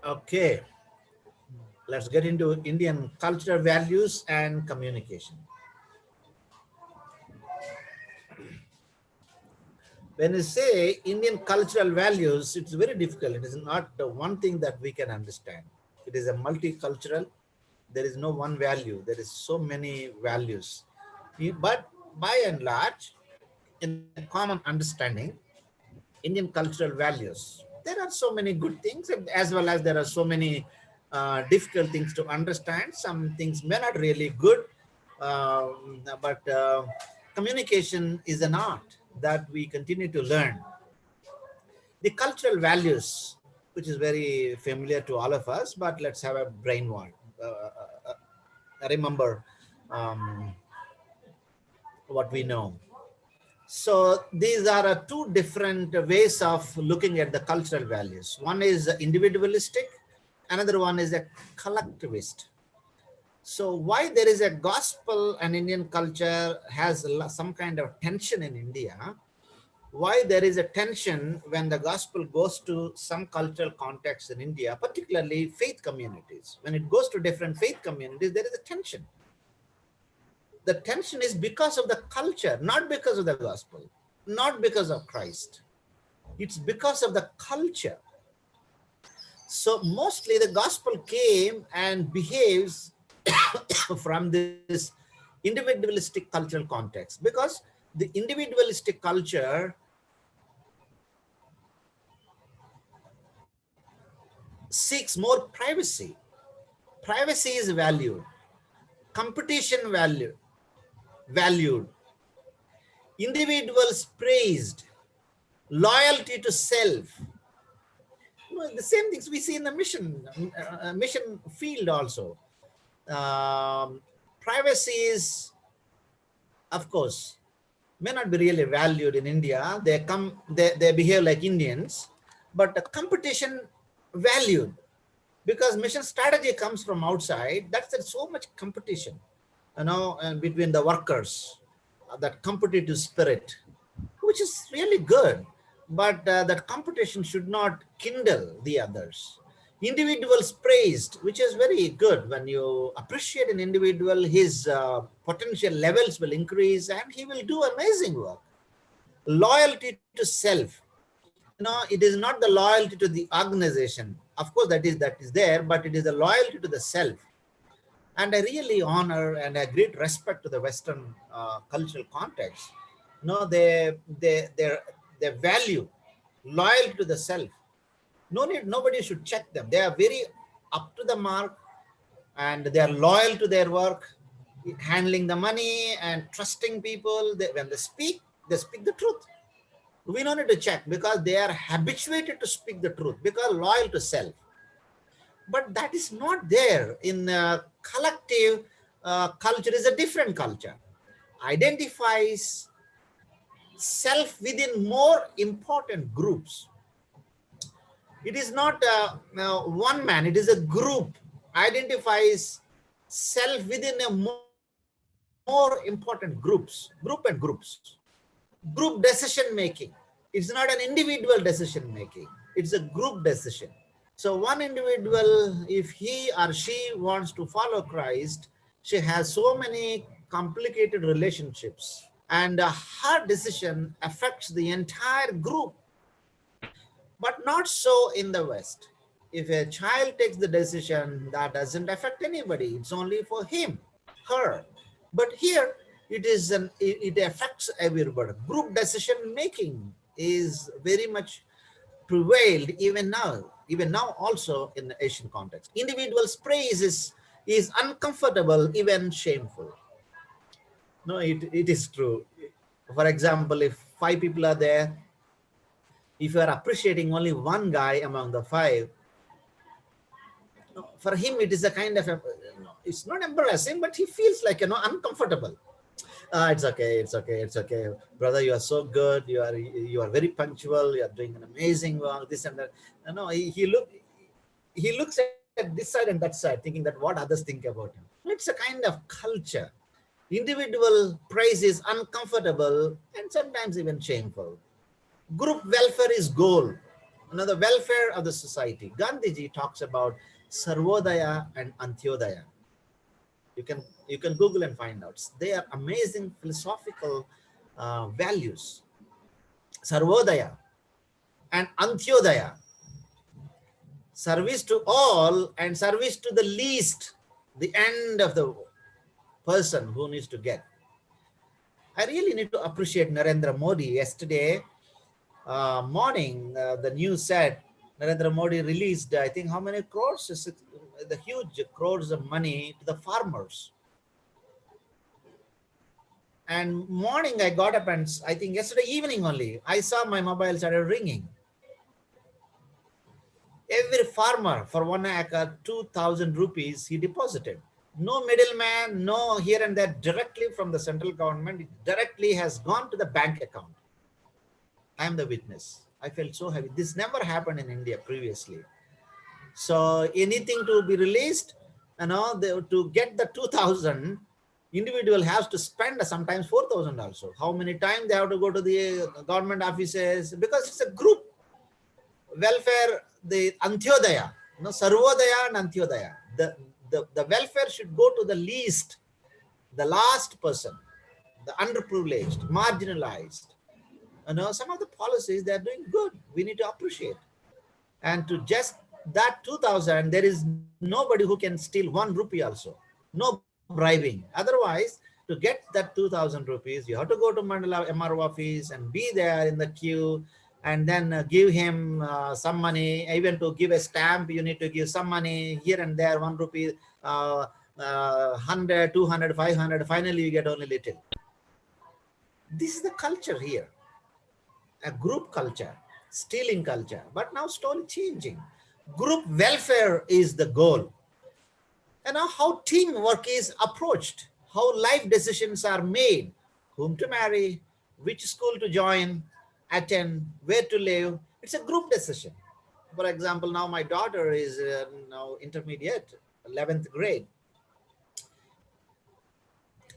Okay. Let's get into Indian cultural values and communication. When you say Indian cultural values, it's very difficult. It is not one thing that we can understand. It is a multicultural. There is no one value. There is so many values. But by and large, in a common understanding, Indian cultural values, there are so many good things as well as there are so many difficult things to understand. Some things may not really good, but communication is an art that we continue to learn. The cultural values, which is very familiar to all of us, but let's have a brain one. Remember what we know. So these are two different ways of looking at the cultural values. One is individualistic, another one is a collectivist. So why there is a gospel and Indian culture has some kind of tension in India, why there is a tension when the gospel goes to some cultural context in India, particularly faith communities. When it goes to different faith communities, there is a tension. The tension is because of the culture, not because of the gospel, not because of Christ. It's because of the culture. So mostly the gospel came and behaves from this individualistic cultural context, because the individualistic culture seeks more privacy. Privacy is valued. Competition valued. Individuals praised. Loyalty to self. The same things we see in the mission field also. Privacy is, of course, may not be really valued in India. They behave like Indians, but the competition valued, because mission strategy comes from outside. That's so much competition, between the workers, that competitive spirit, which is really good, but that competition should not kindle the others. Individuals praised, which is very good. When you appreciate an individual, his potential levels will increase and he will do amazing work. Loyalty to self. It is not the loyalty to the organization. of course, that is there, but it is the loyalty to the self. And I really honor and I great respect to the Western cultural context. No, they value loyalty to the self. Nobody should check them. They are very up to the mark, and they are loyal to their work, handling the money and trusting people. When they speak the truth. We don't need to check because they are habituated to speak the truth because loyal to self. But that is not there in collective culture. Is a different culture. Identifies self within more important groups. It is not one man, it is a group. Identifies self within a more important groups, group and groups. Group decision making. It's not an individual decision making. It's a group decision. So one individual, if he or she wants to follow Christ, she has so many complicated relationships, and her decision affects the entire group. But not so in the West. If a child takes the decision, that doesn't affect anybody. It's only for him, her. But here, it affects everybody. Group decision making is very much prevailed even now also in the Asian context. Individual's praise is uncomfortable, even shameful. No, it is true. For example, if 5 people are there, if you are appreciating only one guy among the 5, for him it is a kind of it's not embarrassing, but he feels like uncomfortable. It's okay, brother, you are so good, you are very punctual, you are doing an amazing work, this and that. He looks at this side and that side, thinking that what others think about him. It's a kind of culture. Individual praise is uncomfortable and sometimes even shameful. Group welfare is goal. The welfare of the society. Gandhiji talks about Sarvodaya and Antyodaya. You can Google and find out. They are amazing philosophical values. Sarvodaya and Antyodaya. Service to all and service to the least. The end of the person who needs to get. I really need to appreciate Narendra Modi. Yesterday morning, the news said Narendra Modi released, I think, how many crores? The huge crores of money to the farmers. And morning I got up and I think yesterday evening only, I saw my mobile started ringing. Every farmer for 1 acre, 2,000 rupees he deposited. No middleman, no here and there, directly from the central government. It directly has gone to the bank account. I am the witness. I felt so happy. This never happened in India previously. So anything to be released, to get the 2,000, individual has to spend sometimes 4,000 also. How many times they have to go to the government offices? Because it's a group. Welfare, the Antyodaya, Sarvodaya and Antyodaya. The welfare should go to the least, the last person, the underprivileged, marginalized. Some of the policies, they're doing good. We need to appreciate. And to just that 2,000, there is nobody who can steal 1 rupee also. No bribing. Otherwise, to get that 2,000 rupees, you have to go to Mandala MRO office and be there in the queue and then give him some money. Even to give a stamp, you need to give some money here and there, 1 rupee, 100, 200, 500. Finally, you get only little. This is the culture here. A group culture, stealing culture, but now slowly changing. Group welfare is the goal. And now how teamwork is approached, how life decisions are made, whom to marry, which school to join, attend, where to live. It's a group decision. For example, now my daughter is now intermediate, 11th grade.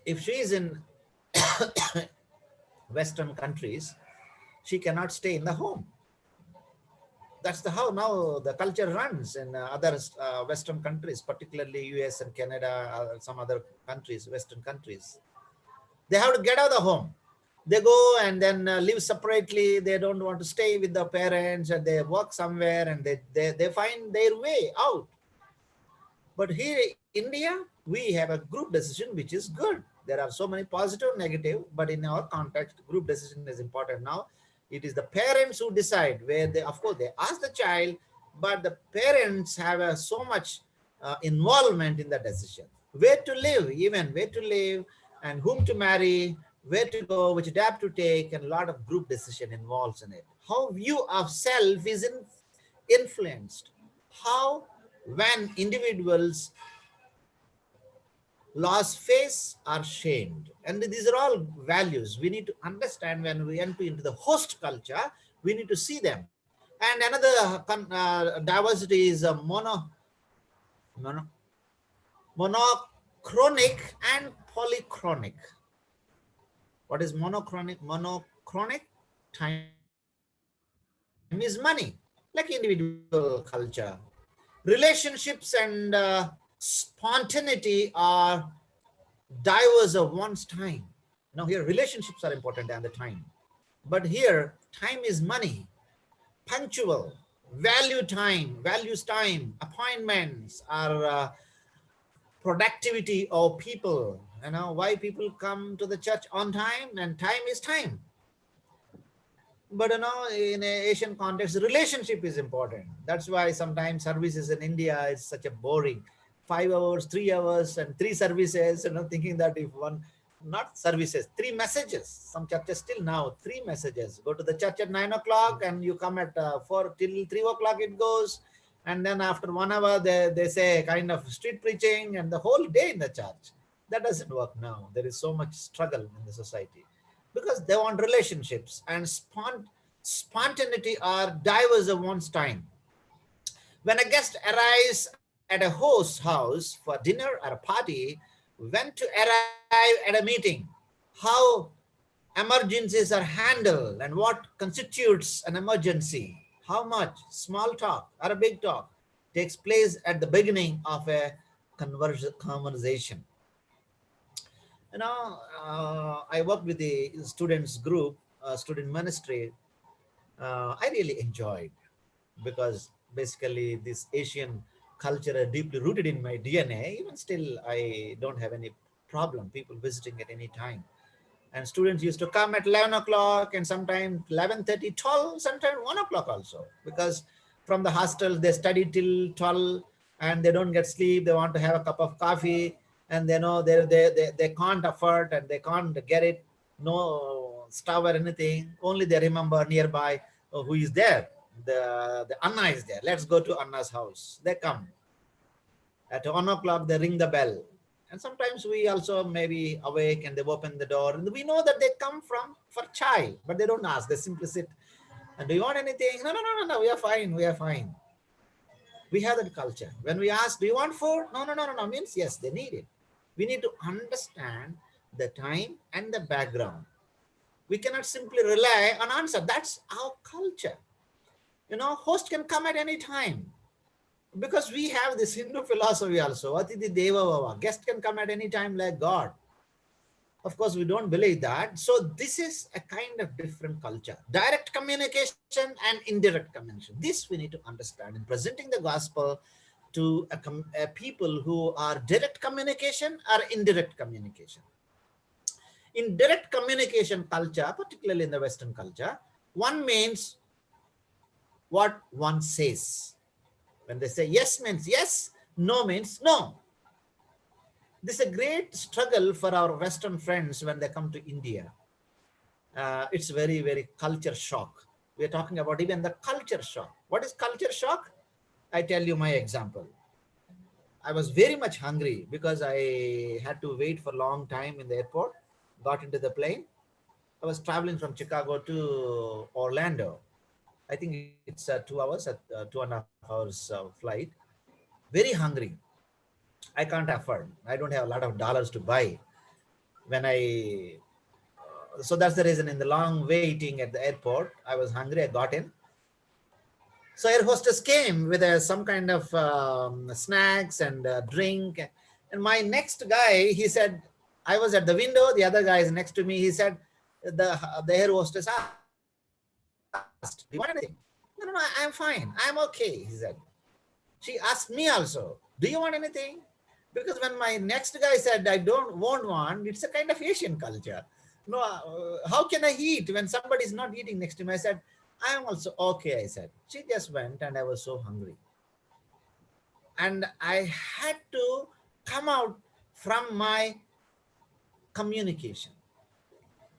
If she is in Western countries, she cannot stay in the home. That's how now the culture runs in other Western countries, particularly US and Canada, some other countries, Western countries. They have to get out of the home. They go and then live separately. They don't want to stay with the parents, and they work somewhere, and they find their way out. But here in India, we have a group decision, which is good. There are so many positive, negative, but in our context, group decision is important now. It is the parents who decide where they, of course, they ask the child, but the parents have so much involvement in the decision. Where to live, even where to live, and whom to marry, where to go, which dab to take, and a lot of group decision involves in it. How view of self is influenced. How when individuals lost face are shamed. And these are all values we need to understand. When we enter into the host culture, we need to see them. And another diversity is monochronic and polychronic. What is monochronic? Monochronic, time is money, like individual culture. Relationships and spontaneity are diverse of one's time. Now here, relationships are important than the time. But here, time is money, punctual, values time, appointments are productivity of people. You know, why people come to the church on time, and time is time. But you know, in an Asian context, relationship is important. That's why sometimes services in India is such a boring. 5 hours, 3 hours, and 3 services, you know, thinking that if one, not services, 3 messages. Some churches still now, 3 messages. Go to the church at 9 o'clock and you come at 4 till 3 o'clock it goes. And then after 1 hour, they say kind of street preaching and the whole day in the church. That doesn't work now. There is so much struggle in the society because they want relationships, and spontaneity are diverse of one's time. When a guest arrives at a host's house for dinner or a party, when to arrive at a meeting, how emergencies are handled, and what constitutes an emergency, how much small talk or a big talk takes place at the beginning of a conversation. You know, I worked with the students group, student ministry. I really enjoyed, because basically this Asian culture is deeply rooted in my DNA. Even still, I don't have any problem people visiting at any time. And students used to come at 11 o'clock and sometimes 11:30, 12, sometimes 1 o'clock also. Because from the hostel, they study till 12 and they don't get sleep. They want to have a cup of coffee, and they know they can't afford and they can't get it. No stove or anything. Only they remember nearby who is there. The Anna is there. Let's go to Anna's house. They come. At 1 o'clock, they ring the bell. And sometimes we also maybe awake and they open the door. And we know that they come for chai, but they don't ask. They simply sit. And do you want anything? No. We are fine. We are fine. We have that culture. When we ask, do you want food? No. Means yes, they need it. We need to understand the time and the background. We cannot simply rely on answer. That's our culture. You know, host can come at any time. Because we have this Hindu philosophy also, Atiti Deva Bhava, guest can come at any time like God. Of course, we don't believe that. So this is a kind of different culture. Direct communication and indirect communication. This we need to understand in presenting the gospel to a people who are direct communication or indirect communication. In direct communication culture, particularly in the Western culture, one means what one says. When they say yes means yes, no means no. This is a great struggle for our Western friends when they come to India. It's very, very culture shock. We're talking about even the culture shock. What is culture shock? I tell you my example. I was very much hungry because I had to wait for a long time in the airport, got into the plane. I was traveling from Chicago to Orlando. I think it's 2 hours, 2.5 hours flight. Very hungry. I can't afford. I don't have a lot of dollars to buy. So that's the reason in the long waiting at the airport, I was hungry. I got in. So air hostess came with some kind of snacks and drink. And my next guy, he said, I was at the window. The other guy is next to me. He said, the air hostess asked, "Do you want anything?" No, no, no, I'm fine. I'm okay, he said. She asked me also, "Do you want anything?" Because when my next guy said, "I won't want," it's a kind of Asian culture. No, how can I eat when somebody is not eating next to me? I said, "I am also okay," I said. She just went and I was so hungry. And I had to come out from my communication.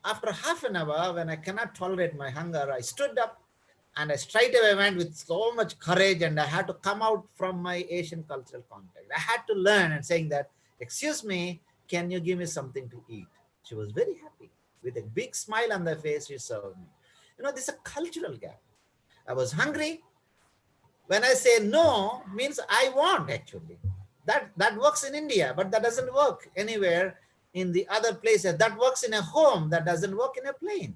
After half an hour, when I cannot tolerate my hunger, I stood up and I straight away went with so much courage, and I had to come out from my Asian cultural context. I had to learn and saying that, "Excuse me, can you give me something to eat?" She was very happy. With a big smile on her face, she served me. This is a cultural gap. I was hungry. When I say no, means I want actually. That works in India, but that doesn't work anywhere in the other places. That works in a home, that doesn't work in a plane.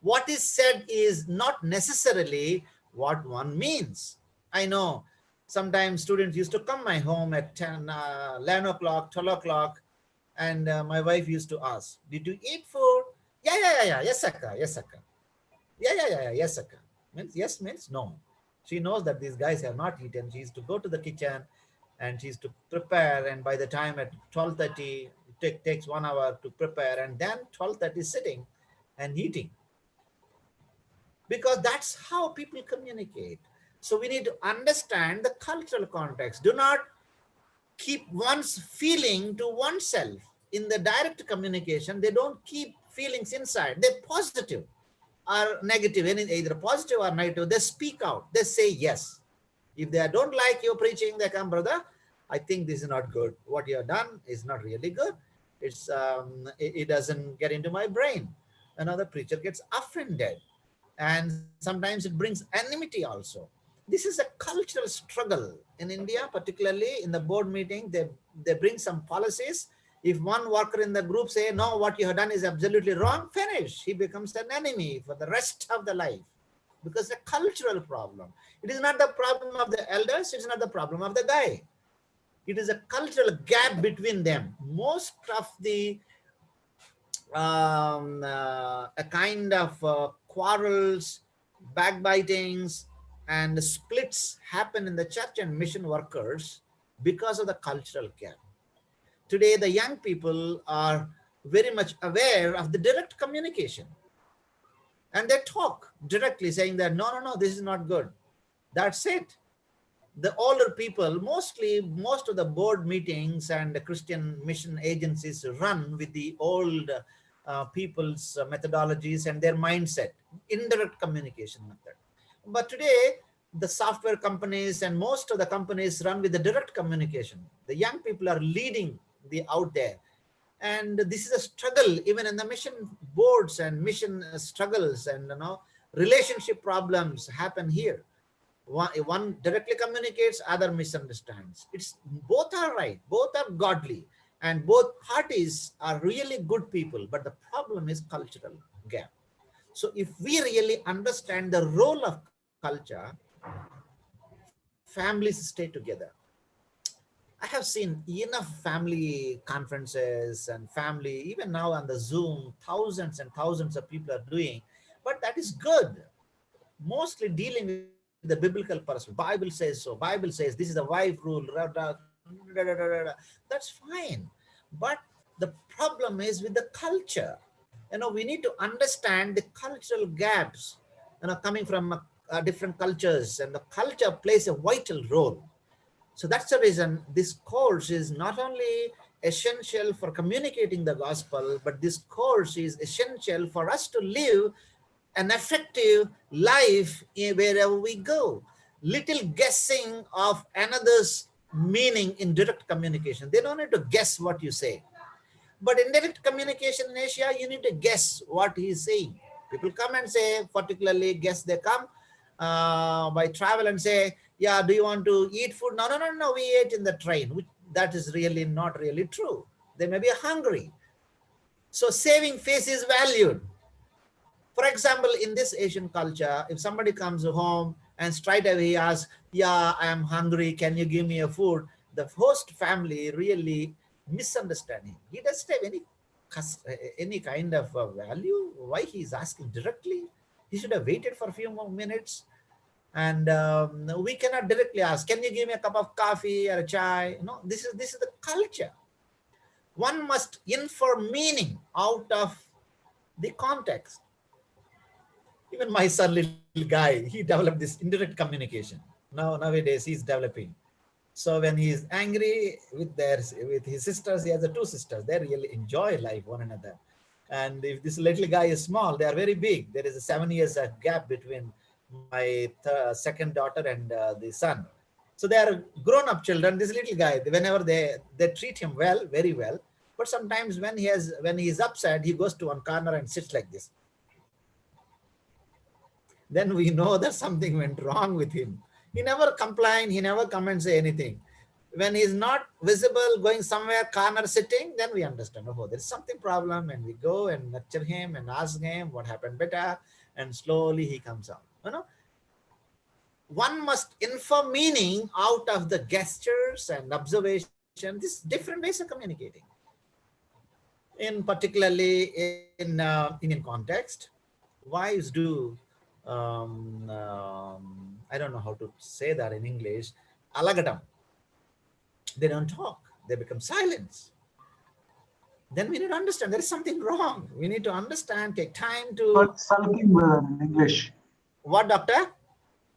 What is said is not necessarily what one means. I know sometimes students used to come my home at 10, 11 o'clock, 12 o'clock, and my wife used to ask, "Did you eat food?" Yeah, yes, Akka, yes, Akka. Yeah, yes, Akka. Means yes means no. She knows that these guys have not eaten. She used to go to the kitchen and she used to prepare, and by the time at 12:30, it takes 1 hour to prepare, and then 12:30 sitting and eating. Because that's how people communicate. So we need to understand the cultural context. Do not keep one's feeling to oneself. In the direct communication, they don't keep feelings inside. They're positive or negative, either positive or negative. They speak out. They say yes. If they don't like your preaching, they come, "Brother, I think this is not good. What you have done is not really good. It doesn't get into my brain." Another preacher gets offended. And sometimes it brings enmity also. This is a cultural struggle in India, particularly in the board meeting. They bring some policies. If one worker in the group say, "No, what you have done is absolutely wrong," finish. He becomes an enemy for the rest of the life, because it's a cultural problem. It is not the problem of the elders. It's not the problem of the guy. It is a cultural gap between them. Most of the a kind of quarrels, backbitings, and splits happen in the church and mission workers because of the cultural gap. Today, the young people are very much aware of the direct communication. And they talk directly saying that, "No, no, no, this is not good." That's it. The older people, most of the board meetings and the Christian mission agencies run with the old people's methodologies and their mindset, indirect communication method. But today, the software companies and most of the companies run with the direct communication. The young people are leading out there. And this is a struggle even in the mission boards and mission struggles, and relationship problems happen here. One directly communicates, other misunderstands. Both are right, both are godly, and both parties are really good people, but the problem is cultural gap. So if we really understand the role of culture, families stay together. I have seen enough family conferences and family, even now on the Zoom, thousands and thousands of people are doing, but that is good. Mostly dealing with the biblical perspective. Bible says so. Bible says this is the wife rule. That's fine. But the problem is with the culture. We need to understand the cultural gaps, coming from different cultures, and the culture plays a vital role. So that's the reason this course is not only essential for communicating the gospel, but this course is essential for us to live an effective life wherever we go. Little guessing of another's meaning in direct communication. They don't need to guess what you say. But in direct communication in Asia, you need to guess what he's saying. People come and say, particularly guests, they come by travel and say, "Yeah, do you want to eat food?" No, we ate in the train. That is really not really true. They may be hungry. So saving face is valued. For example, in this Asian culture, if somebody comes home and straight away he asks, "Yeah, I am hungry, can you give me a food?" The host family really misunderstand him. He doesn't have any any kind of value. Why he is asking directly? He should have waited for a few more minutes. And we cannot directly ask, can you give me a cup of coffee or a chai? No, this is the culture. One must infer meaning out of the context. Even my son, little guy, he developed this indirect communication. Nowadays he's developing. So when he is angry with his sisters, he has two sisters. They really enjoy life, one another. And if this little guy is small, they are very big. There is a 7 years gap between my second daughter and the son. So they are grown-up children. This little guy, whenever they treat him well, very well. But sometimes when he is upset, he goes to one corner and sits like this. Then we know that something went wrong with him. He never complains, he never come and say anything. When he's not visible, going somewhere, corner sitting, then we understand, oh, there's something problem, and we go and lecture him and ask him what happened better, and slowly he comes out. One must infer meaning out of the gestures and observation. These different ways of communicating. Particularly in Indian context, wives do, I don't know how to say that in English, alagadam. They don't talk, they become silent. Then we need to understand there is something wrong. We need to understand, take time to... Sulking in English. What, doctor?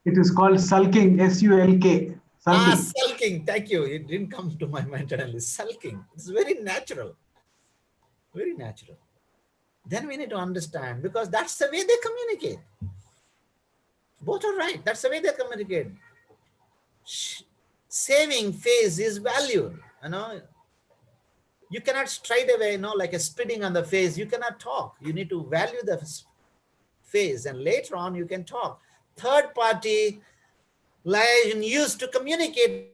It is called sulking, S-U-L-K. Sulking. Sulking, thank you. It didn't come to my mind suddenly. Sulking, it's very natural. Very natural. Then we need to understand, because that's the way they communicate. Both are right. That's the way they communicate. Saving face is valued. You cannot straight away, like a spitting on the face. You cannot talk. You need to value the face, and later on you can talk. Third party liaison used to communicate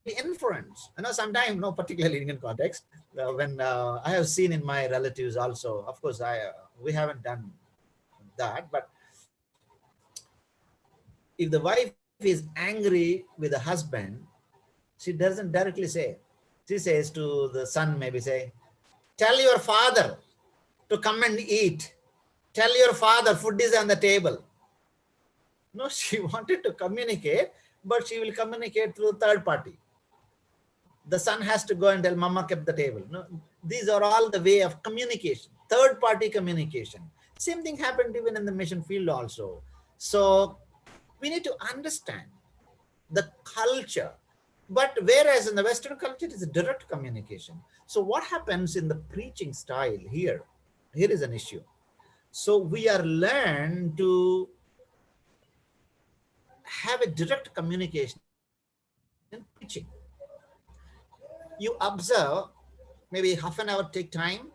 inference. Sometimes, particularly in Indian context, when I have seen in my relatives also, of course, we haven't done that, but if the wife is angry with the husband, she doesn't directly say. She says to the son, maybe say, tell your father to come and eat. Tell your father food is on the table. No, she wanted to communicate, but she will communicate through third party. The son has to go and tell mama kept the table. No, these are all the way of communication, third party communication. Same thing happened even in the mission field also. So we need to understand the culture. But whereas in the Western culture, it is a direct communication. So what happens in the preaching style here? Here is an issue. So we are learned to have a direct communication in preaching. You observe, maybe half an hour, take time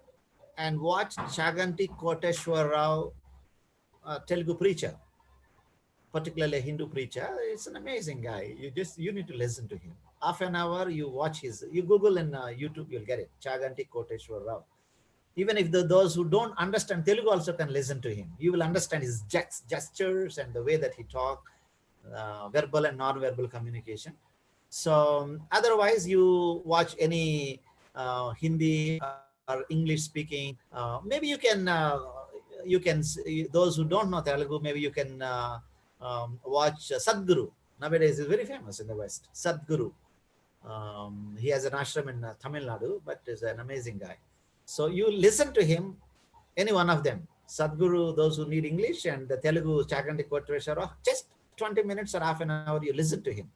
and watch Chaganti Koteshwar Rao, Telugu preacher, particularly a Hindu preacher. It's an amazing guy. You need to listen to him. Half an hour, you watch you Google in YouTube, you'll get it. Chaganti Koteshwar Rao. Even if those who don't understand Telugu also can listen to him. You will understand his gestures and the way that he talks, verbal and non-verbal communication. So otherwise, you watch any Hindi or English speaking. Maybe you can those who don't know Telugu, maybe you can watch Sadhguru. Nowadays, is very famous in the West. Sadhguru. He has an ashram in Tamil Nadu, but is an amazing guy. So you listen to him, any one of them. Sadhguru, those who need English, and the Telugu Chaganti Koteshwar, just 20 minutes or half an hour, you listen to him.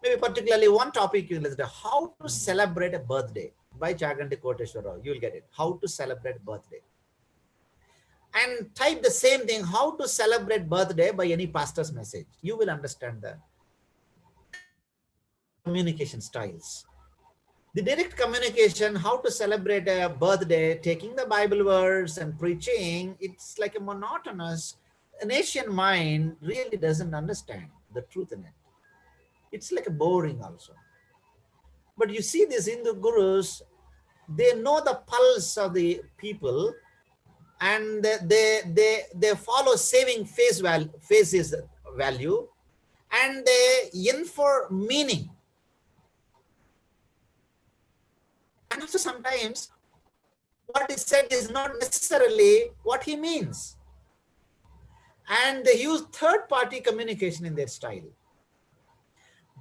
Maybe particularly one topic you listen to, how to celebrate a birthday by Chaganti Koteshwar Rao. You will get it. How to celebrate birthday. And type the same thing, how to celebrate birthday by any pastor's message. You will understand the communication styles. The direct communication, how to celebrate a birthday, taking the Bible verse and preaching, it's like a monotonous. An Asian mind really doesn't understand the truth in it. It's like a boring also. But you see these Hindu gurus, they know the pulse of the people, and they follow saving faces value, and they infer meaning. And also sometimes what is said is not necessarily what he means. And they use third-party communication in their style.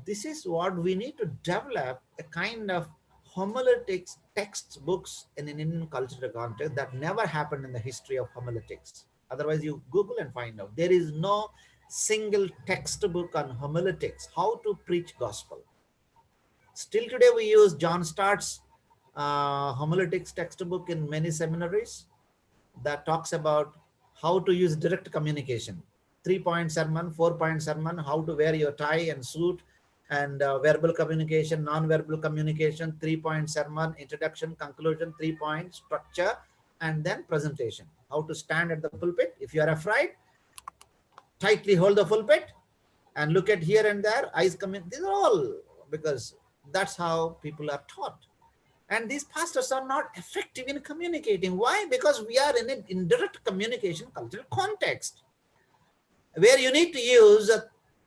This is what we need to develop, a kind of homiletics textbooks in an Indian cultural context that never happened in the history of homiletics. Otherwise, you Google and find out. There is no single textbook on homiletics, how to preach gospel. Still today, we use John Start's homiletics textbook in many seminaries that talks about how to use direct communication. 3-point sermon, 4-point sermon, how to wear your tie and suit, and verbal communication, non-verbal communication, 3-point sermon, introduction, conclusion, 3-point structure, and then presentation. How to stand at the pulpit. If you are afraid, tightly hold the pulpit and look at here and there, eyes come in. These are all because that's how people are taught. And these pastors are not effective in communicating. Why? Because we are in an indirect communication cultural context where you need to use a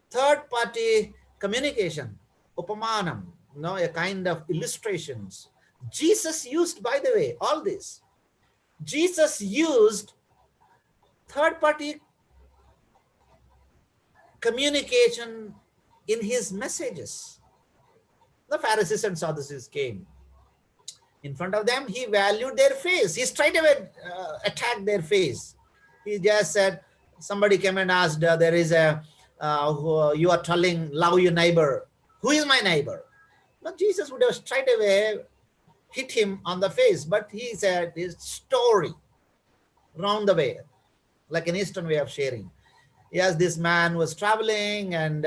third-party communication, upamanam, a kind of illustrations. Jesus used, by the way, all this. Jesus used third-party communication in his messages. The Pharisees and Sadducees came. In front of them, he valued their face. He straight away attacked their face. He just said, somebody came and asked, there is a, you are telling, love your neighbor. Who is my neighbor? But Jesus would have straight away hit him on the face. But he said his story round the way, like an Eastern way of sharing. Yes, this man was traveling and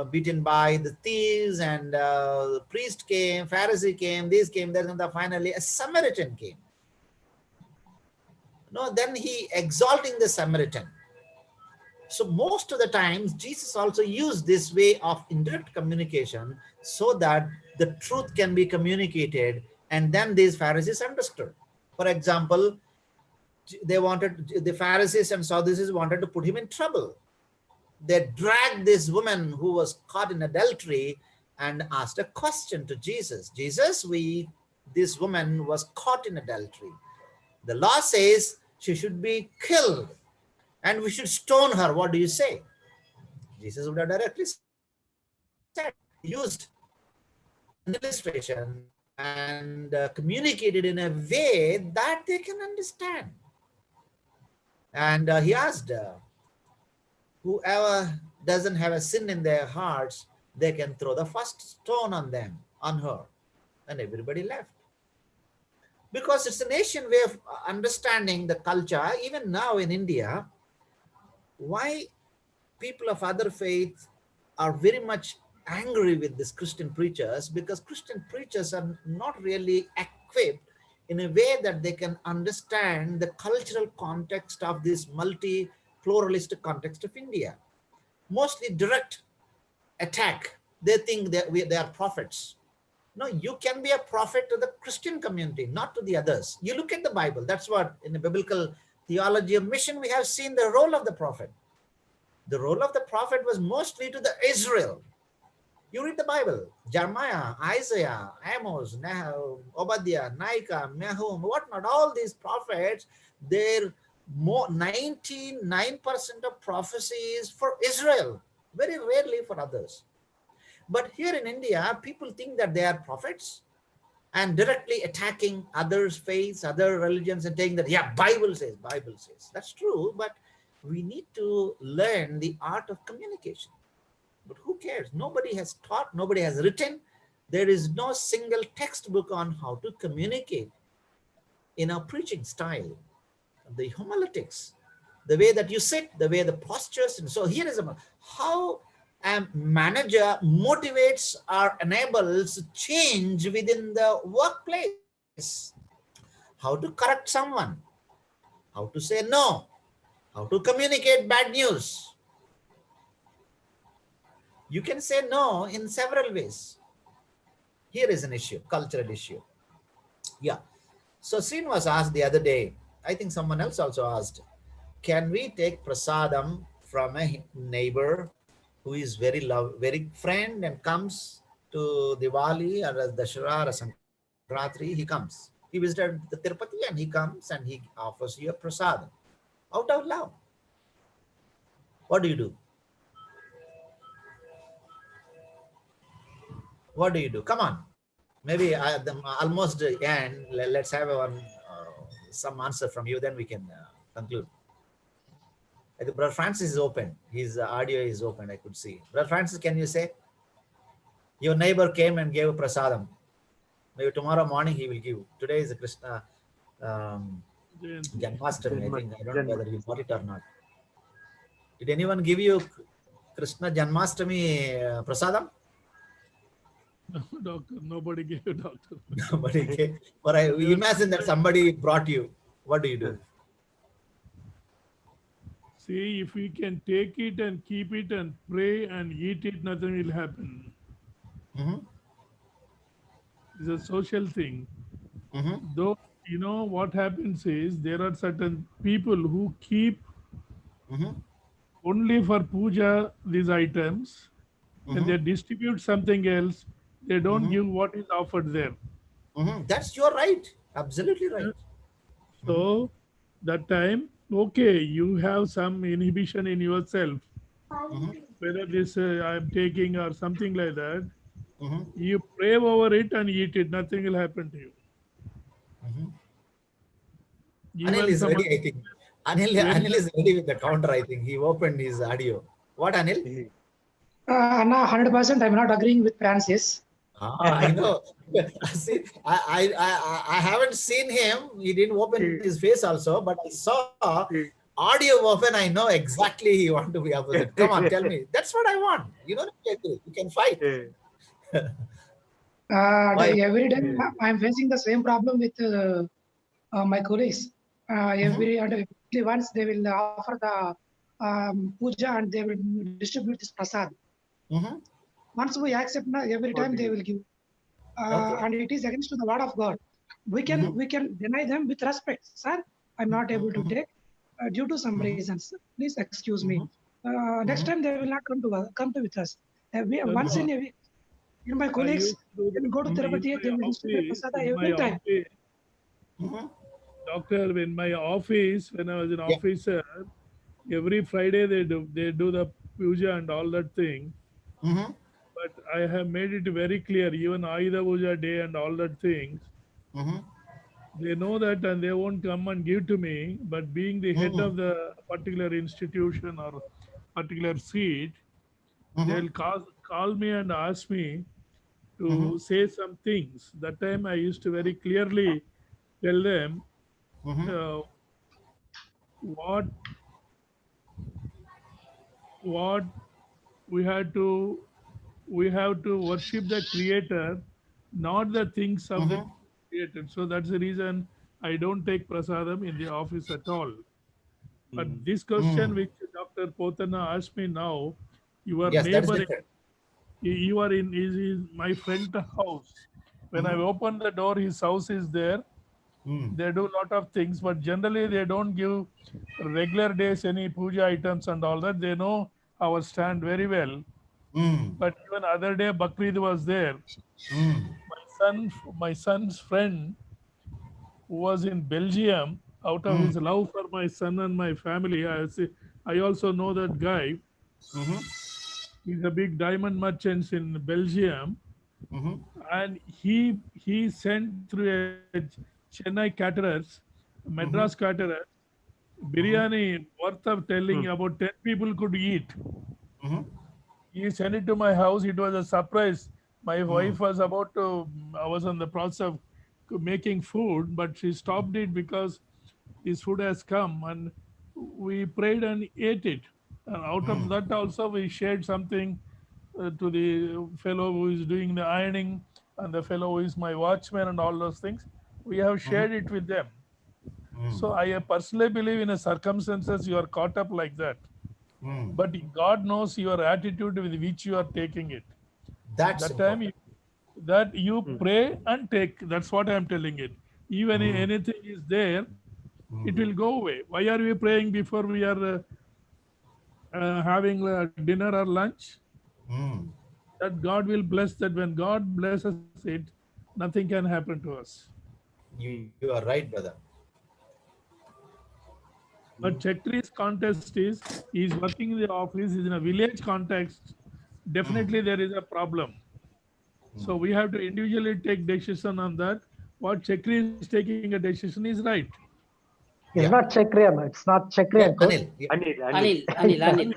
beaten by the thieves, and the priest came, Pharisee came, this came, then finally a Samaritan came. No, then he exalting the Samaritan. So most of the times, Jesus also used this way of indirect communication so that the truth can be communicated, and then these Pharisees understood. For example, the Pharisees and Sadducees wanted to put him in trouble. They dragged this woman who was caught in adultery and asked a question to Jesus. Jesus, this woman was caught in adultery. The law says she should be killed and we should stone her. What do you say? Jesus would have directly said, used an illustration and communicated in a way that they can understand. And he asked, whoever doesn't have a sin in their hearts, they can throw the first stone on her. And everybody left. Because it's an Asian way of understanding the culture. Even now in India, why people of other faiths are very much angry with these Christian preachers, because Christian preachers are not really equipped in a way that they can understand the cultural context of this multi-pluralistic context of India. Mostly direct attack. They think that they are prophets. No, you can be a prophet to the Christian community, not to the others. You look at the Bible. That's what in the biblical theology of mission, we have seen the role of the prophet. The role of the prophet was mostly to the Israel. You read the Bible, Jeremiah, Isaiah, Amos, Obadiah, Micah, Nahum, whatnot, all these prophets, their 99% of prophecies for Israel, very rarely for others. But here in India, people think that they are prophets and directly attacking others' faiths, other religions, and saying that, yeah, Bible says. That's true, but we need to learn the art of communication. But who cares? Nobody has taught, nobody has written. There is no single textbook on how to communicate in a preaching style. The homiletics, the way that you sit, the way the postures. And so here is how a manager motivates or enables change within the workplace. How to correct someone, how to say no, how to communicate bad news. You can say no in several ways. Here is an issue, cultural issue. Yeah. So Srin was asked the other day, I think someone else also asked, can we take prasadam from a neighbor who is very friend and comes to Diwali or Dashera or Sankranti, he comes. He visited the Tirupati and he comes and he offers you a prasadam out of love. What do you do? What do you do? Come on. Maybe at the almost end, let's have some answer from you, then we can conclude. I think Brother Francis is open. His audio is open, I could see. Brother Francis, can you say? Your neighbor came and gave a prasadam. Maybe tomorrow morning he will give. Today is a Krishna Janmashtami. I think, I don't know whether you got it or not. Did anyone give you Krishna Janmashtami prasadam? No, doctor, nobody gave, doctor. Nobody gave. But I imagine that somebody brought you. What do you do? See, if we can take it and keep it and pray and eat it, nothing will happen. It's a social thing. Though, you know, what happens is there are certain people who keep only for puja these items, and they distribute something else. They don't give what is offered there. That's your right. Absolutely right. So that time, okay, you have some inhibition in yourself. Whether this I am taking or something like that, you pray over it and eat it. Nothing will happen to you. Anil is ready, I think. Anil is ready with the counter, I think. He opened his audio. What, Anil? Anna, 100% I'm not agreeing with Francis. I know. See, I haven't seen him. He didn't open his face also, but I saw audio open. I know exactly he want to be opposite. Come on, tell me. That's what I want. You don't have to. You can fight. Every day I'm facing the same problem with my colleagues. Every once they will offer the puja and they will distribute this prasad. Once we accept, every time they will give, and it is against the word of God. We can deny them with respect. Sir, I'm not able to take due to some reasons. Please excuse me. Next time they will not come to with us. Once in a week. My colleagues can go to Tirupati, they will distribute prasada every time. Doctor, in my office, when I was an officer, every Friday they do the puja and all that thing. But I have made it very clear, even Ayuda Puja day and all that things, they know that and they won't come and give to me. But being the head of the particular institution or particular seat, they'll call me and ask me to say some things. That time I used to very clearly tell them what we have to worship the Creator, not the things of the Creator. So that's the reason I don't take prasadam in the office at all. But this question which Dr. Pothana asked me now, your neighbor, you are in is my friend's house. When I open the door, his house is there. They do a lot of things, but generally they don't give regular days any puja items and all that. They know our stand very well. But even other day, Bakrid was there. My son's friend, who was in Belgium, out of his love for my son and my family, I also know that guy. He's a big diamond merchant in Belgium, and he sent through a Chennai caterers, Madras caterer, biryani worth of telling about 10 people could eat. He sent it to my house. It was a surprise. My wife was I was on the process of making food, but she stopped it because this food has come, and we prayed and ate it. And out of that also we shared something to the fellow who is doing the ironing and the fellow who is my watchman and all those things. We have shared it with them. So I personally believe in a circumstances you are caught up like that. But God knows your attitude with which you are taking it. That's that time that you pray and take. That's what I am telling it. Even if anything is there, it will go away. Why are we praying before we are having dinner or lunch? That God will bless that. When God blesses it, nothing can happen to us. You are right, brother. But Chetri's contest is working in the office, is in a village context. Definitely there is a problem. So we have to individually take decision on that. What Chakri is taking a decision is right. It's not Chakri, it's not Chakri, uncle. Anil. Yeah. Anil.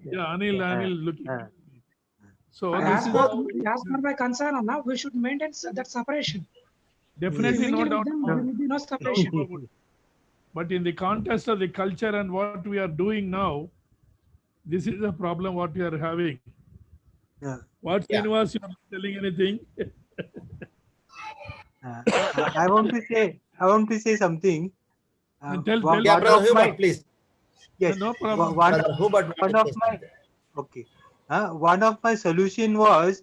Yeah, Anil looking. So As this is per, how as per my concern, Anna, we should maintain that separation. definitely If no we doubt. them, there will be no separation. But in the context of the culture and what we are doing now, this is a problem what we are having. What Srinivas, you are not telling anything? I want to say something. Tell Yeah, brother Hubert, please. Yes, no problem. Brother Hubert, one of my okay. One of my solution was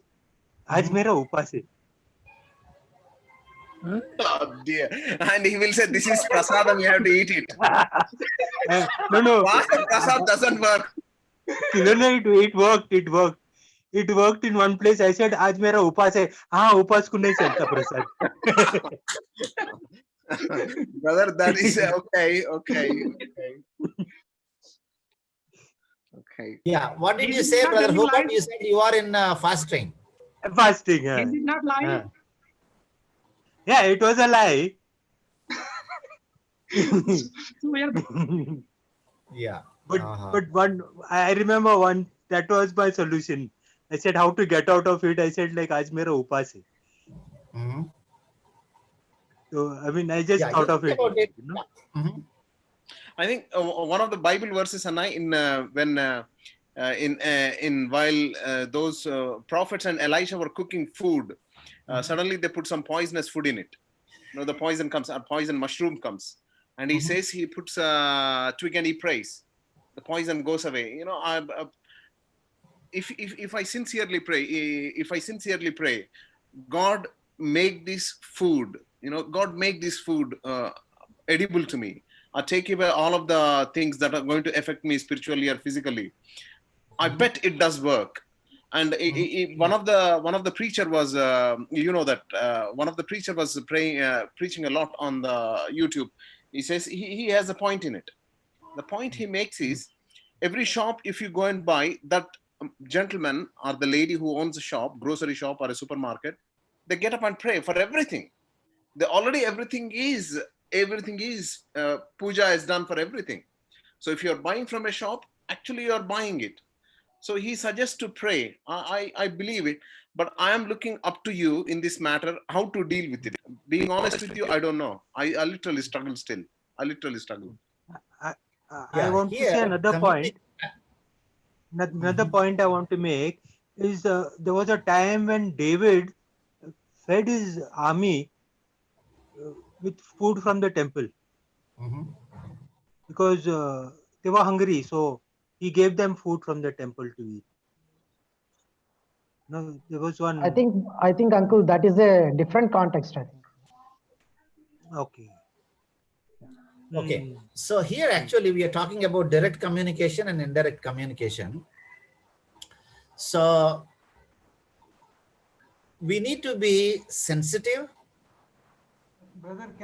आज मेरा उपास है. Oh dear. And he will say, this is prasadam, you have to eat it. No. Prasad doesn't work. No, it worked. It worked in one place. I said, आज मेरा उपास है. हाँ, उपास को नहीं चलता प्रसाद. Brother, that is okay. Yeah, what did you say, brother Hubert? You said you are in fasting. Fasting. Is it not lying? Yeah, it was a lie. Yeah. But one, I remember one, that was my solution. I said how to get out of it. I said like आज मेरा उपास है. So I mean, I just thought of it. You know? I think one of the Bible verses, and while those prophets and Elisha were cooking food, suddenly they put some poisonous food in it. You know, the poison comes, a poison mushroom comes, and he says he puts a twig and he prays. The poison goes away. You know, if I sincerely pray, God make this food. You know, God make this food edible to me. Or take away all of the things that are going to affect me spiritually or physically. I bet it does work. And one of the preacher was, one of the preacher was preaching a lot on the YouTube. He says he has a point in it. The point he makes is, every shop, if you go and buy, that gentleman or the lady who owns a shop, grocery shop or a supermarket, they get up and pray for everything. Everything is puja is done for everything. So if you're buying from a shop, actually you're buying it. So he suggests to pray. I believe it, but I am looking up to you in this matter, how to deal with it. Being honest with you, I don't know. I literally struggle still. I want to say another point. Another point I want to make is there was a time when David fed his army with food from the temple because they were hungry, so he gave them food from the temple to eat. No, there was one. I think, uncle, that is a different context. I think. Okay. So here actually we are talking about direct communication and indirect communication. So we need to be sensitive.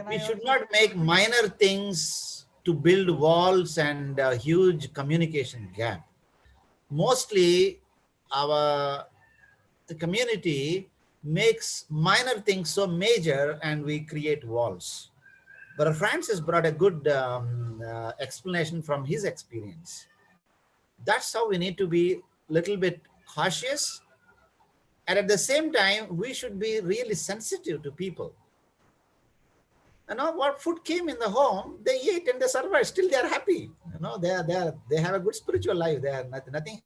We should not make minor things to build walls and a huge communication gap. Mostly the community makes minor things so major and we create walls. But Francis brought a good explanation from his experience. That's how we need to be a little bit cautious. And at the same time, we should be really sensitive to people. You know, what food came in the home, they eat and they survive. Still, they are happy. You know, they have a good spiritual life. Nothing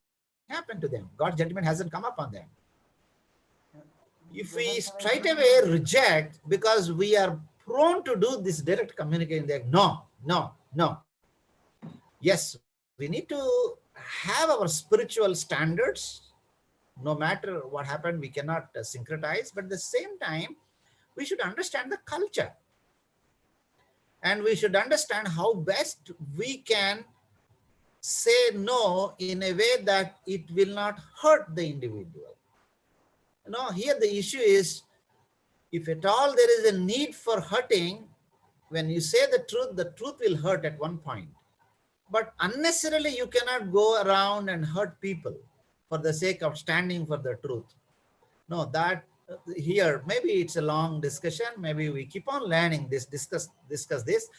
happened to them. God's judgment hasn't come upon them. If we straight away reject because we are prone to do this direct communication, no. Yes, we need to have our spiritual standards. No matter what happened, we cannot syncretize. But at the same time, we should understand the culture. And we should understand how best we can say no in a way that it will not hurt the individual. You know, here the issue is If at all there is a need for hurting, when you say the truth will hurt at one point. But unnecessarily, you cannot go around and hurt people for the sake of standing for the truth. No, that here, maybe it's a long discussion. Maybe we keep on learning this, discuss this.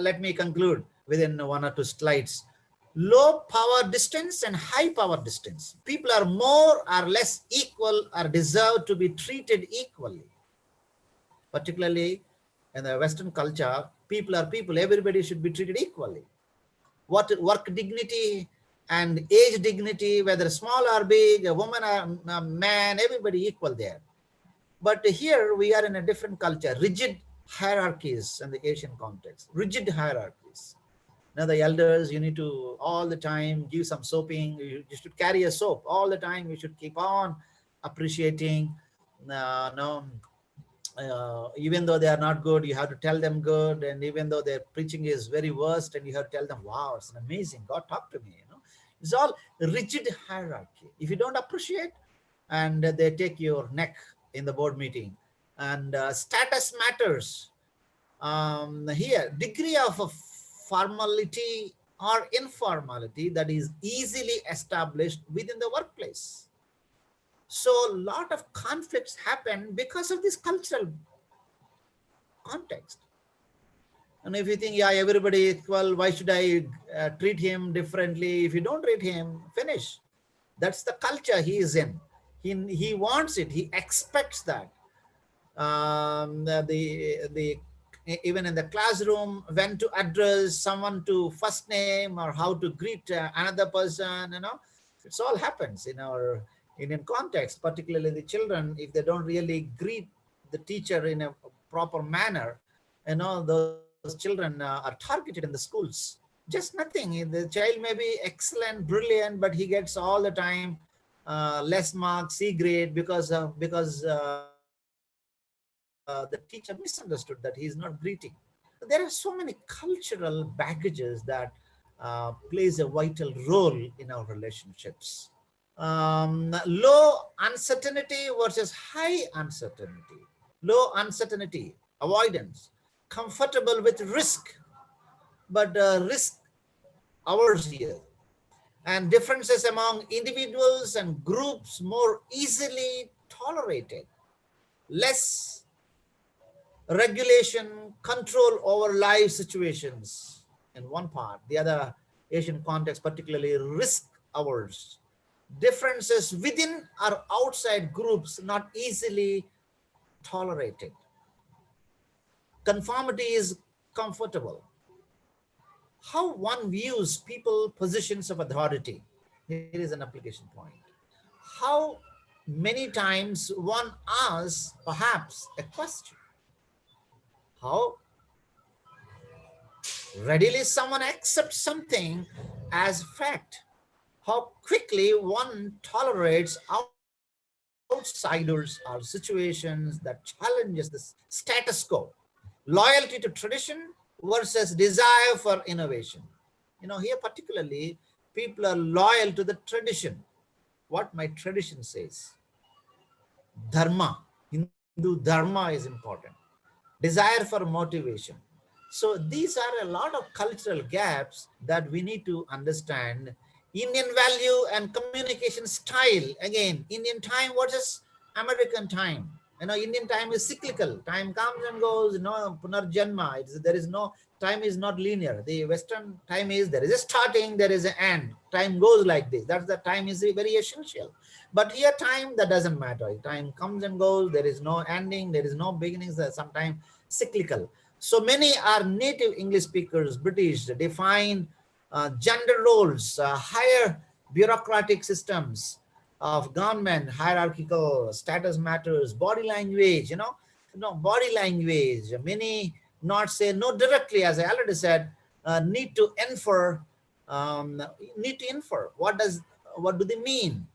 Let me conclude within 1 or 2 slides. Low power distance and high power distance. People are more or less equal or deserve to be treated equally. Particularly in the Western culture, people are people. Everybody should be treated equally. What work dignity and age dignity, whether small or big, a woman or a man, everybody equal there. But here we are in a different culture, rigid hierarchies in the Asian context, rigid hierarchies. Now the elders, you need to all the time give some soaping, you should carry a soap all the time, you should keep on appreciating, even though they are not good, you have to tell them good, and even though their preaching is very worst, and you have to tell them, wow, it's amazing, God talk to me, It's all rigid hierarchy. If you don't appreciate, and they take your neck in the board meeting, and status matters. Here, degree of formality or informality that is easily established within the workplace. So a lot of conflicts happen because of this cultural context. And if you think, yeah, everybody is equal, why should I treat him differently? If you don't treat him, finish. That's the culture he is in. He wants it. He expects that. Even in the classroom, when to address someone to first name or how to greet another person, it's all happens in our Indian context, particularly the children. If they don't really greet the teacher in a proper manner, those children are targeted in the schools. Just nothing. The child may be excellent, brilliant, but he gets all the time less marks, C grade, because the teacher misunderstood that he is not greeting. There are so many cultural baggages that plays a vital role in our relationships. Low uncertainty versus high uncertainty. Low uncertainty, avoidance, comfortable with risk, but risk ours here. And differences among individuals and groups more easily tolerated. Less regulation, control over life situations in one part. The other Asian context, particularly risk averse. Differences within or outside groups not easily tolerated. Conformity is comfortable. How one views people, positions of authority. Here is an application point. How many times one asks perhaps a question. How readily someone accepts something as fact. How quickly one tolerates outsiders or situations that challenges the status quo. Loyalty to tradition versus desire for innovation. Here particularly, people are loyal to the tradition. What my tradition says. Dharma, Hindu dharma is important. Desire for motivation. So these are a lot of cultural gaps that we need to understand. Indian value and communication style. Again, Indian time versus American time. Indian time is cyclical. Time comes and goes, punarjanma. There is no, time is not linear. The Western time is, there is a starting, there is an end. Time goes like this. That's the time is very essential. But here time, that doesn't matter. Time comes and goes. There is no ending. There is no beginnings. Sometimes cyclical. So many are native English speakers, British, define gender roles, higher bureaucratic systems of government, hierarchical status matters, body language, body language. Many not say no directly, as I already said, need to infer. What do they mean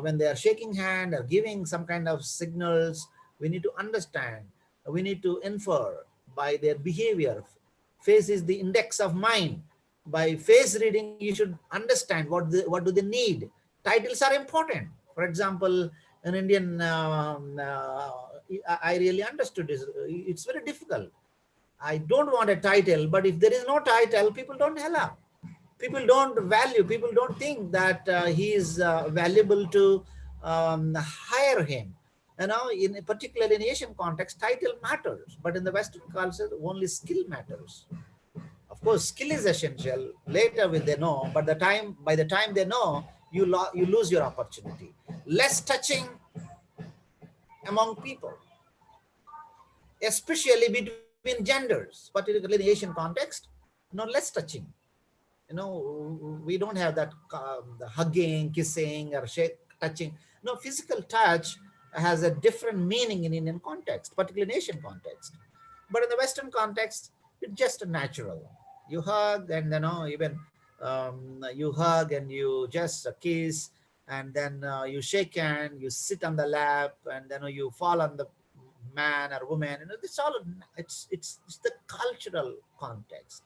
when they are shaking hand or giving some kind of signals? We need to understand. We need to infer by their behavior. Face is the index of mind. By face reading, you should understand what do they need. Titles are important. For example, in Indian I really understood this. It's very difficult. I don't want a title, but if there is no title, people don't allow. People don't value. People don't think that he is valuable to hire him. Particularly in Asian context, title matters, but in the Western culture, only skill matters. Of course, skill is essential. Later will they know, but by the time they know, you lose your opportunity. Less touching among people, especially between genders, particularly in the Asian context, less touching. We don't have that the hugging, kissing, or touching. No, physical touch has a different meaning in Indian context, particularly in Asian context. But in the Western context, it's just natural. You hug, and even you hug and you just kiss, and then you shake hand, you sit on the lap, and then you fall on the man or woman. It's all it's the cultural context.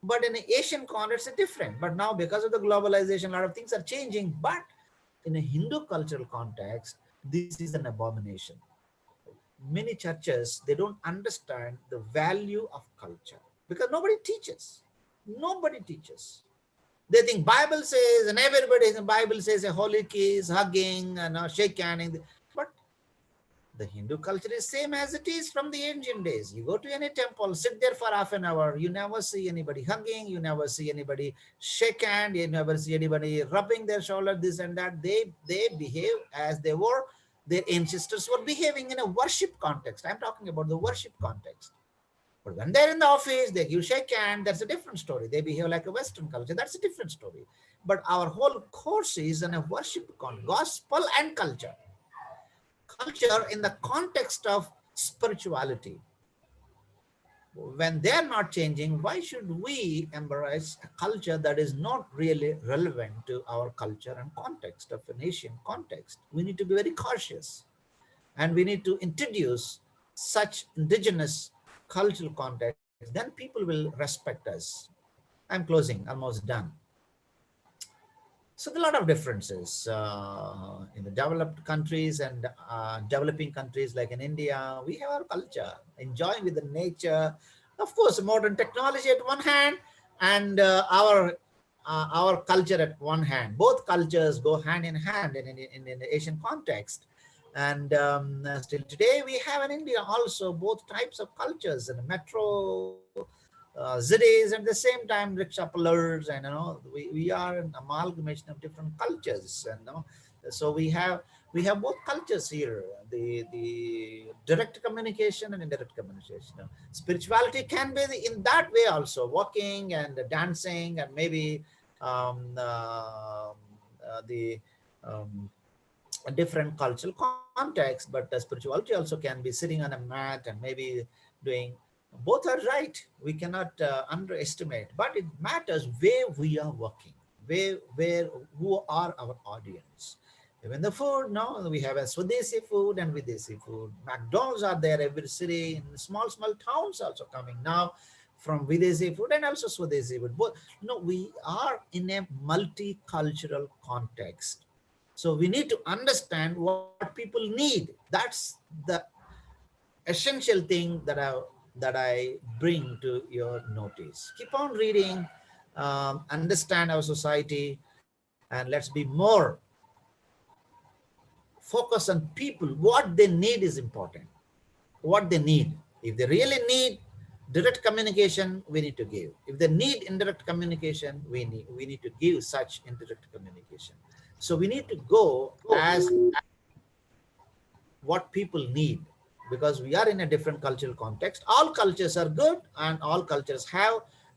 But in the Asian context, it's different. But now, because of the globalization, a lot of things are changing. But in a Hindu cultural context, this is an abomination. Many churches, they don't understand the value of culture because nobody teaches. Nobody teaches. They think Bible says, and everybody in the Bible says a holy kiss, hugging, and shake handing. But the Hindu culture is same as it is from the ancient days. You go to any temple, sit there for half an hour. You never see anybody hugging. You never see anybody shake hand. You never see anybody rubbing their shoulder, this and that. They behave as they were. Their ancestors were behaving in a worship context. I'm talking about the worship context. But when they're in the office, they give shake hand. That's a different story. They behave like a Western culture. That's a different story. But our whole course is in a worship context, gospel and culture. Culture in the context of spirituality. When they're not changing, why should we embrace a culture that is not really relevant to our culture and context of an Asian context? We need to be very cautious, and we need to introduce such indigenous cultural context. Then people will respect us. I'm closing, almost done. So there are a lot of differences in the developed countries and developing countries like in India. We have our culture, enjoying with the nature. Of course, modern technology at one hand and our culture at one hand. Both cultures go hand in hand in the Asian context. And still today we have in India also both types of cultures in metro cities, and at the same time rickshaw pullers, and we are an amalgamation of different cultures, and so we have both cultures here, the direct communication and indirect communication. Spirituality can be in that way also, walking and dancing, and maybe the a different cultural context, but spirituality also can be sitting on a mat and maybe doing. Both are right. We cannot underestimate, but it matters where we are working, who are our audience. Even the food, now we have a Swadeshi food and Videshi food. McDonald's are there every city, in small towns also coming now from Videshi food and also Swadeshi food. But we are in a multicultural context. So we need to understand what people need. That's the essential thing that I bring to your notice. Keep on reading, understand our society, and let's be more focused on people. What they need is important. What they need. If they really need direct communication, we need to give. If they need indirect communication, we need to give such indirect communication. So we need to go as what people need, because we are in a different cultural context. All cultures are good and all cultures have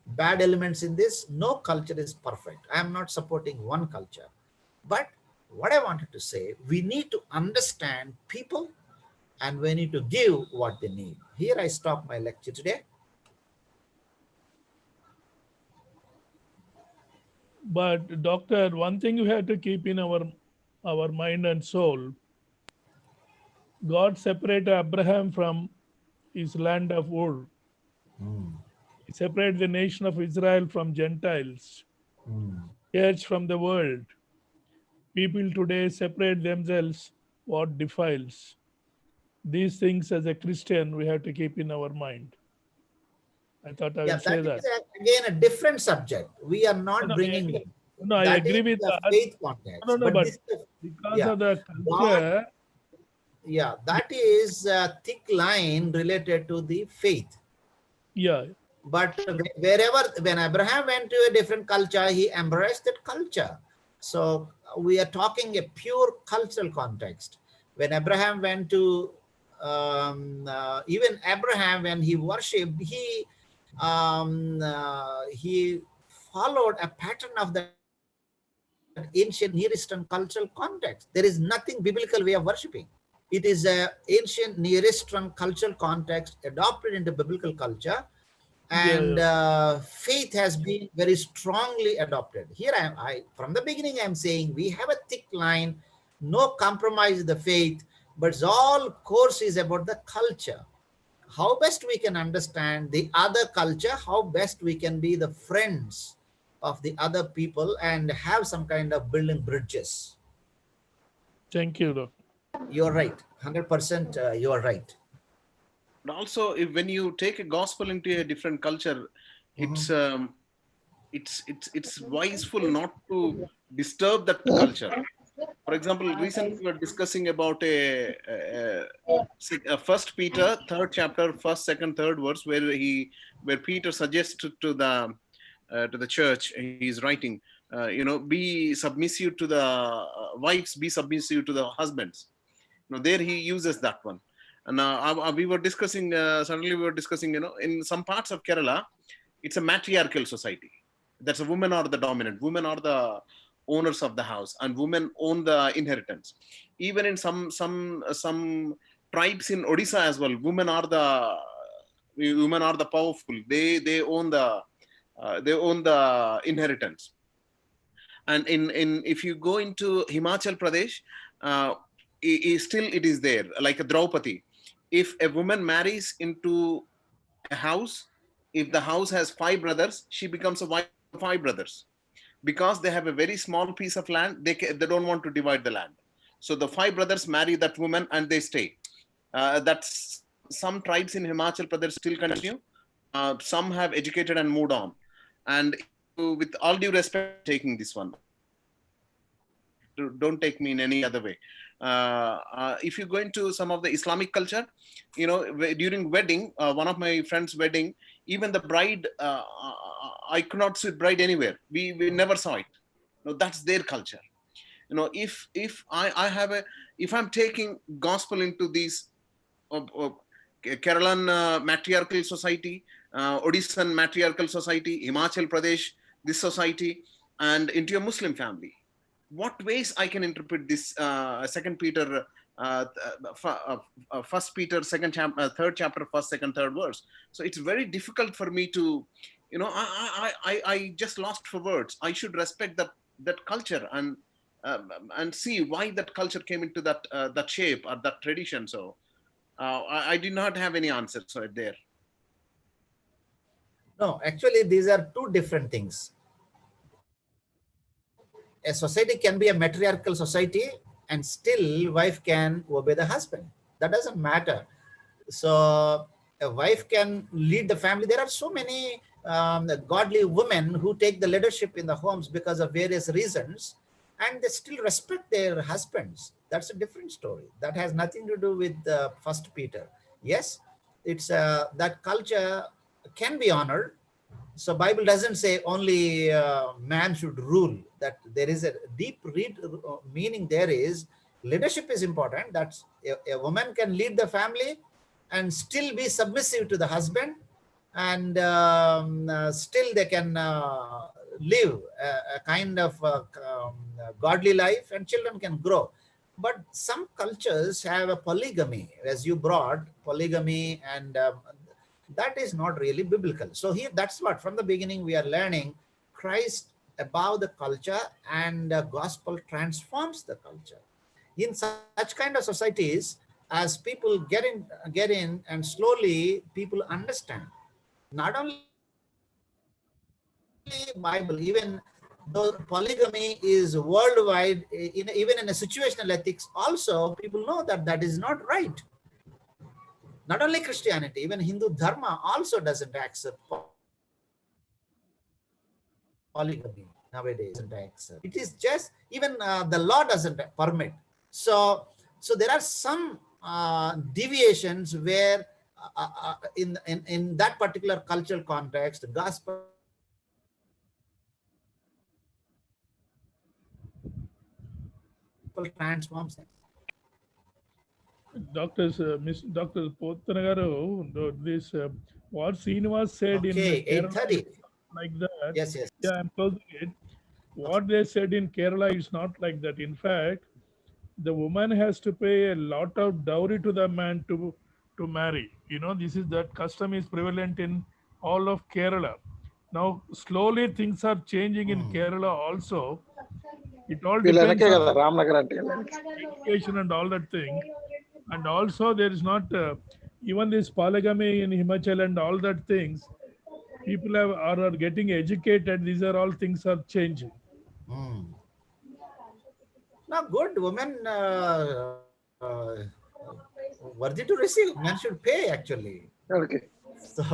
bad elements in this. No culture is perfect. I am not supporting one culture. But what I wanted to say, we need to understand people and we need to give what they need. Here I stop my lecture today. But doctor, one thing you have to keep in our mind and soul, God separated Abraham from his land of Ur. He separated the nation of Israel from Gentiles, church from the world. People today separate themselves what defiles. these things as a Christian we have to keep in our mind. I thought I Yeah, would say that that. is again a different subject. We are not No, bringing it. no, I That is agree with the that. faith No, context. no, But but this, because yeah, of the God, culture, yeah, that is a thick line related to the faith. yeah. But wherever, when Abraham went to a different culture, he embraced that culture. So we are talking a pure cultural context. When Abraham went to, even Abraham, when he worshipped, he followed a pattern of the ancient Near Eastern cultural context. There is nothing biblical way of worshiping. It is an ancient Near Eastern cultural context adopted into biblical culture, and faith has been very strongly adopted. Here I from the beginning I'm saying we have a thick line, no compromise in the faith, but it's all course is about the culture. How best we can understand the other culture, how best we can be the friends of the other people and have some kind of building bridges. Thank you, Doc. You're right, 100%. You are right. But also, when you take a gospel into a different culture, it's wiseful not to disturb that culture. For example, recently we were discussing about a First Peter, third chapter, first, second, third verse, where Peter suggests to the church he's writing, be submissive to the wives, be submissive to the husbands. There he uses that one. And we were discussing, suddenly we were discussing, in some parts of Kerala, it's a matriarchal society. That's a women are the dominant, women are the owners of the house, and women own the inheritance. Even in some tribes in Odisha as well, women are the powerful. They own the inheritance. And in if you go into Himachal Pradesh, still it is there, like a Draupadi. If a woman marries into a house, if the house has 5 brothers, she becomes a wife of 5 brothers. Because they have a very small piece of land, they don't want to divide the land. So the 5 brothers marry that woman and they stay. That's some tribes in Himachal Pradesh still continue. Some have educated and moved on. And with all due respect, taking this one, don't take me in any other way. If you go into some of the Islamic culture, during wedding, one of my friends' wedding, even the bride, I could not see bride anywhere. We never saw it. That's their culture. If I'm taking gospel into these Keralan matriarchal society, Odishan matriarchal society, Himachal Pradesh, this society, and into a Muslim family, what ways I can interpret this Second Peter, First Peter, third chapter, first, second, third verse. So it's very difficult for me to, I just lost for words. I should respect that culture and see why that culture came into that shape or that tradition. So I did not have any answers there. No, actually, these are two different things. A society can be a matriarchal society and still wife can obey the husband. That doesn't matter. So a wife can lead the family. There are so many godly women who take the leadership in the homes because of various reasons, and they still respect their husbands. That's a different story. That has nothing to do with First Peter. Yes, it's that culture can be honored. So Bible doesn't say only man should rule. That there is a deep meaning. There is leadership is important. That's a woman can lead the family and still be submissive to the husband, and still they can live a kind of godly life, and children can grow. But some cultures have a polygamy, as you brought polygamy, and that is not really biblical. So here, that's what from the beginning we are learning. Christ above the culture, and the gospel transforms the culture. In such kind of societies, as people get in, and slowly people understand. Not only Bible, even though polygamy is worldwide, even in a situational ethics, also people know that that is not right. not only Christianity, even Hindu Dharma also doesn't accept polygamy nowadays. It is just, even the law doesn't permit. So there are some deviations where in that particular cultural context, the gospel transforms things. Dr. Dr. Pothana garu, this what Srinivas said in Okay, Kerala 8:30. is not like that. Yes, yes. Yeah, I'm closing it. What they said in Kerala is not like that. In fact, the woman has to pay a lot of dowry to the man to marry. You know, that custom is prevalent in all of Kerala. Now, slowly things are changing in Kerala also. It all వీళ్ళు depends వెనకే on కదా రామ్నగర్ అంటే education and all that thing. And also there is not even this polygamy in Himachal and all that things. People are getting educated. These are all things are changing. Now, good women worthy to receive. Men should pay actually. Okay. So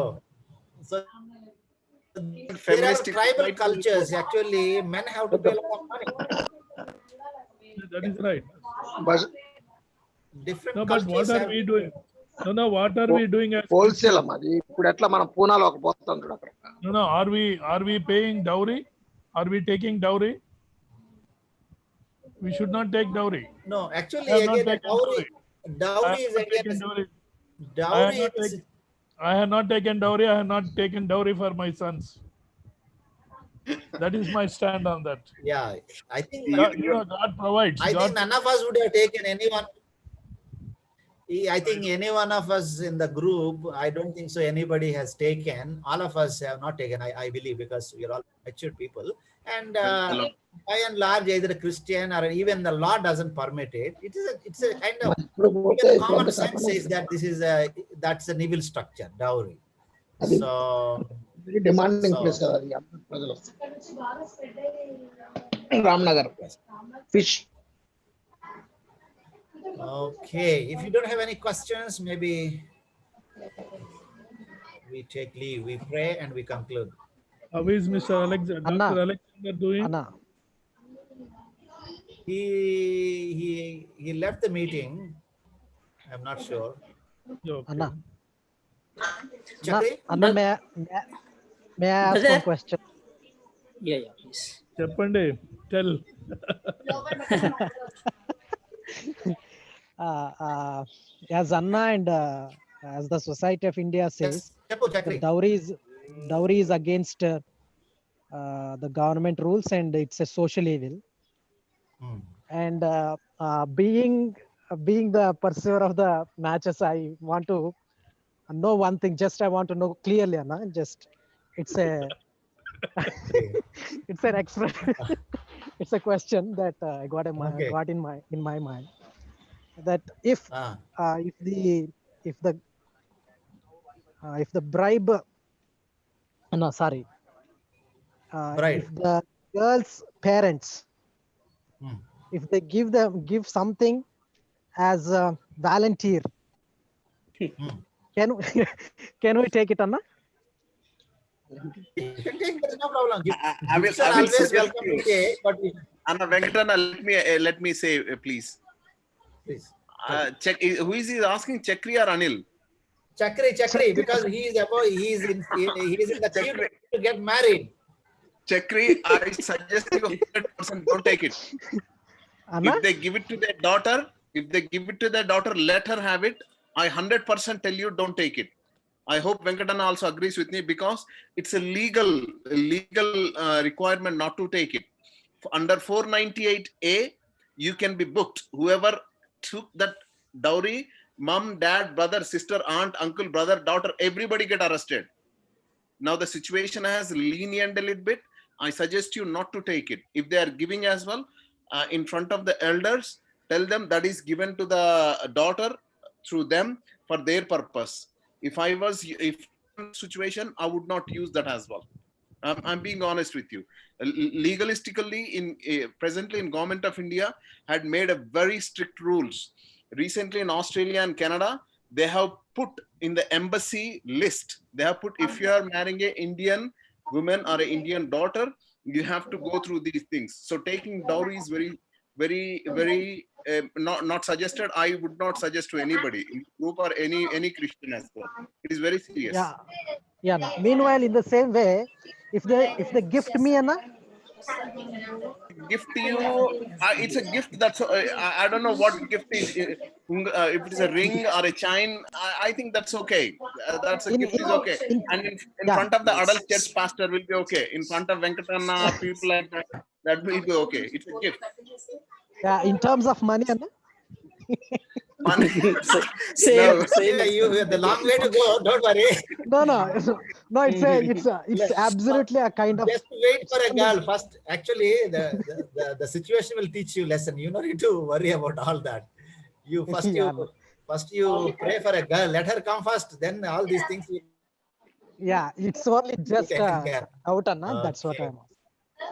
there are tribal cultures. Actually, men have to pay a lot of money. That is right. Different No, but what are we doing? No, what are we doing as wholesale అమ్మా అది. ఇప్పుడు ఎట్లా మనం పూనాలో ఒక పోతాం చూడ అక్కడ. No, are we paying dowry? Are we taking dowry? We should not take dowry. No, actually, again, dowry is again. Dowry is. I have not taken dowry. I have not taken dowry for my sons. That is my stand on that. Yeah, I think God provides. I think none of us would have taken anyone. I think any one of us in the group, I don't think so anybody has taken. All of us have not taken, I believe, because we are all mature people. And by and large, either a Christian or even the law doesn't permit it. It's a kind of even common sense says that that's an evil structure, dowry. So very demanding place కదా అది ప్రజలు. Ramnagar fish. Okay, if you don't have any questions, maybe we take leave. We pray and we conclude. How is Mr. Alexander? Dr. Alexander doing? Anna. He left the meeting. I'm not sure. Okay. Anna. Chakri? Anna, may I ask one question? Yeah, please. Cheppandi, tell. As Anna and as the Society of India says, the dowry is against the government rules and it's a social evil. And being the pursuer of the matches, I want to know one thing. Just I want to know clearly, Anna. Just it's an expression. It's a question that I got in my mind. That if the bribe, Bride. if the girl's parents, if they give something as a volunteer, can we take it, Anna? You can take, there's no problem. I will always suggest welcome you. to take, but Anna Venkatana, let me say, please. Check. Who is he asking? Chakri or Anil? Chakri, because he is in the queue to get married. Chakri, I suggest you 100% don't take it. Anna? If they give it to their daughter, let her have it. I 100% tell you, don't take it. I hope Venkatana also agrees with me, because it's a legal requirement not to take it. Under 498A, you can be booked. Whoever took that dowry, mom, dad, brother, sister, aunt, uncle, brother, daughter, everybody get arrested. Now the situation has lenient a little bit. I suggest you not to take it. If they are giving as well, in front of the elders, tell them that is given to the daughter through them for their purpose. If situation, I would not use that as well. I'm being honest with you. Legalistically, presently in Government of India had made a very strict rules. Recently in Australia and Canada, they have put in the embassy list. They have put, if you are marrying an Indian woman or an Indian daughter, you have to go through these things. So taking dowry is very not suggested. I would not suggest to anybody in group or any Christian as well. It is very serious. Yeah. Yeah. No. Meanwhile, in the same way, if they gift me, Anna, gift to you, it's a gift. That's I don't know what gift is. If it is a ring or a chain, I think that's okay. That's a gift is okay. And in front of the adult church pastor will be okay. In front of Venkatana, people like that, that will be okay. It's a gift. yeah, in terms of money, Anna. Money. Same, No. same. You have the long way to go. Don't worry. No. It's absolutely a kind of. Just wait for a girl first. Actually, the situation will teach you lesson. You don't need to worry about all that. You first you pray for a girl. Let her come first. Then all these things. Yeah, it's only just out, Anna. That's what I'm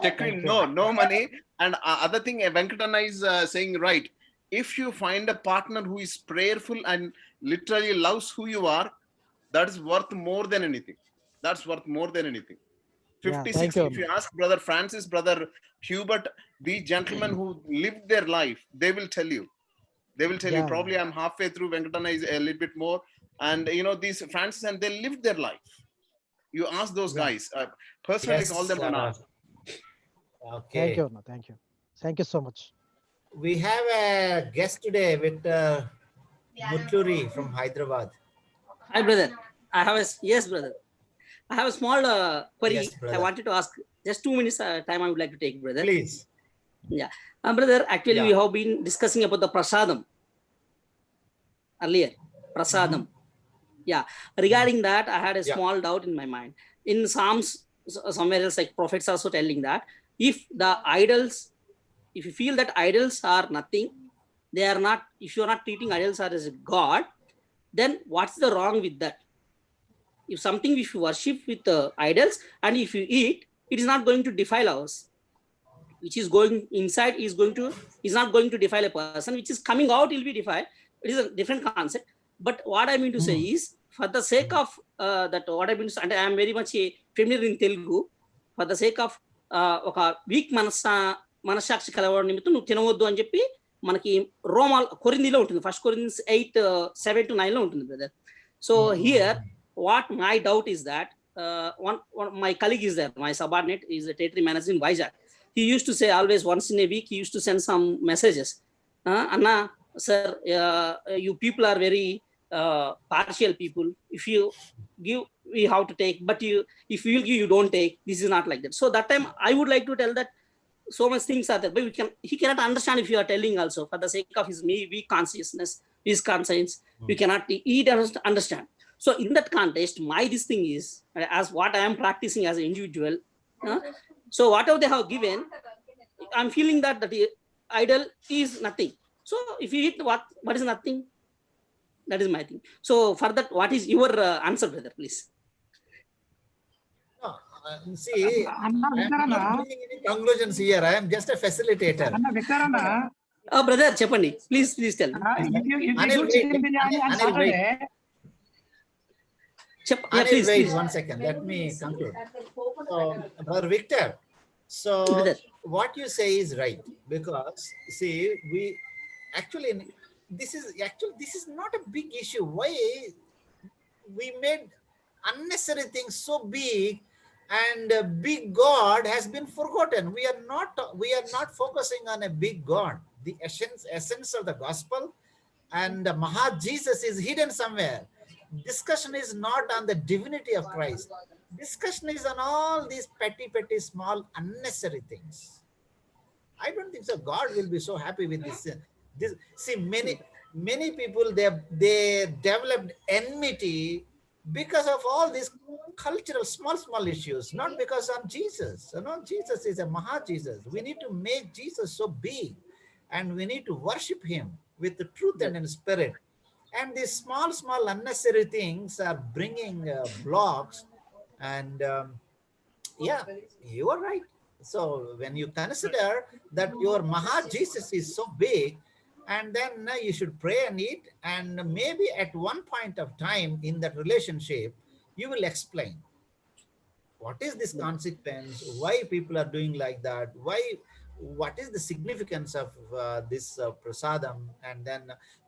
asking. No money. And other thing, Venkatana is saying right. If you find a partner who is prayerful and literally loves who you are, that is worth more than anything. That's worth more than anything. 56. If you ask Brother Francis, Brother Hubert, these gentlemen who lived their life, they will tell you. They will tell you. Probably I'm halfway through. Venkatana is a little bit more. And these Francis, and they lived their life. You ask those guys. Personally, call them Anna. Okay. Thank you, Anna. Thank you. Thank you so much. We have a guest today with Mutluri from Hyderabad. Hi, brother. Yes, brother. I have a small query. Yes, I wanted to ask. Just 2 minutes time I would like to take, brother. Please. Yeah. Brother, actually, we have been discussing about the prasadam earlier. Prasadam. Yeah. Regarding that, I had a small doubt in my mind. In Psalms, somewhere else, like prophets also telling that if you feel that idols are nothing, they are not, if you are not treating idols as a god, then what's the wrong with that? If something if you worship with idols and if you eat, it is not going to defile us. Which is going inside is not going to defile a person. Which is coming out will be defiled. It is a different concept. But what I mean to say is, for the sake of that, what I mean to say, and I am very much familiar in Telugu, for the sake of oka weak మనసాక్షి కలవడం నిమిత్తం నువ్వు తినవద్దు అని చెప్పి మనకి కొరింథీలో ఉంటుంది. First Corinthians 8:7-9 లో ఉంటుంది, brother. So here what my doubt is that one my colleague is there, my subordinate is a territory manager in Vizag. He used to say always once in a week he used to send some messages. Anna, sir, you people are very partial people. If you give, we have to take, but if you will give, you don't take. This is not like that. So that time I would like to tell that so much things are there, but he cannot understand if you are telling also for the sake of his weak consciousness, his conscience. We cannot, he doesn't understand. So in that context, this thing is, as what I am practicing as an individual. So whatever they have given, I'm feeling that the idol is nothing. So if you eat, what is nothing? That is my thing. So for that, what is your answer, brother, please? See, I'm not doing any conclusions here. I am just a facilitator. Oh, brother, Chapandi, please tell me. Wait 1 second. Let me conclude. So, Brother Victor, so what you say is right, because see, this is not a big issue. Why we made unnecessary things so big, and a big God has been forgotten. We are not focusing on a big God. The essence of the gospel and the Maha Jesus is hidden somewhere. Discussion is not on the divinity of Christ. Discussion is on all these petty, small, unnecessary things. I don't think so. God will be so happy with this. See, many people, they developed enmity because of all these cultural small issues, not because of Jesus. Jesus is a Maha Jesus. We need to make Jesus so big, and we need to worship him with the truth and in spirit. And these small unnecessary things are bringing blocks. And you are right. So when you consider that your Maha Jesus is so big, and then you should pray and eat, and maybe at one point of time in that relationship, you will explain what is this consequence, why people are doing like that, what is the significance of this prasadam, and then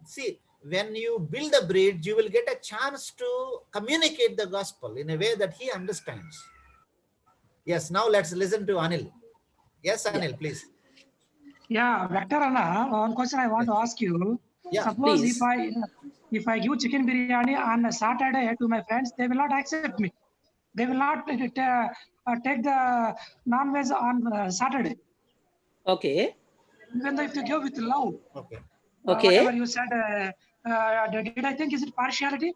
see, when you build a bridge, you will get a chance to communicate the gospel in a way that he understands. Yes, now let's listen to Anil. Yes, Anil, please. Yeah, Vector Anna, one question I want to ask you. Yeah, suppose please. if I give chicken biryani on a Saturday to my friends, they will not accept me. They will not take the non-veg on Saturday. Okay. Even though if they go with love. Okay. Whatever you said, did I think, is it partiality?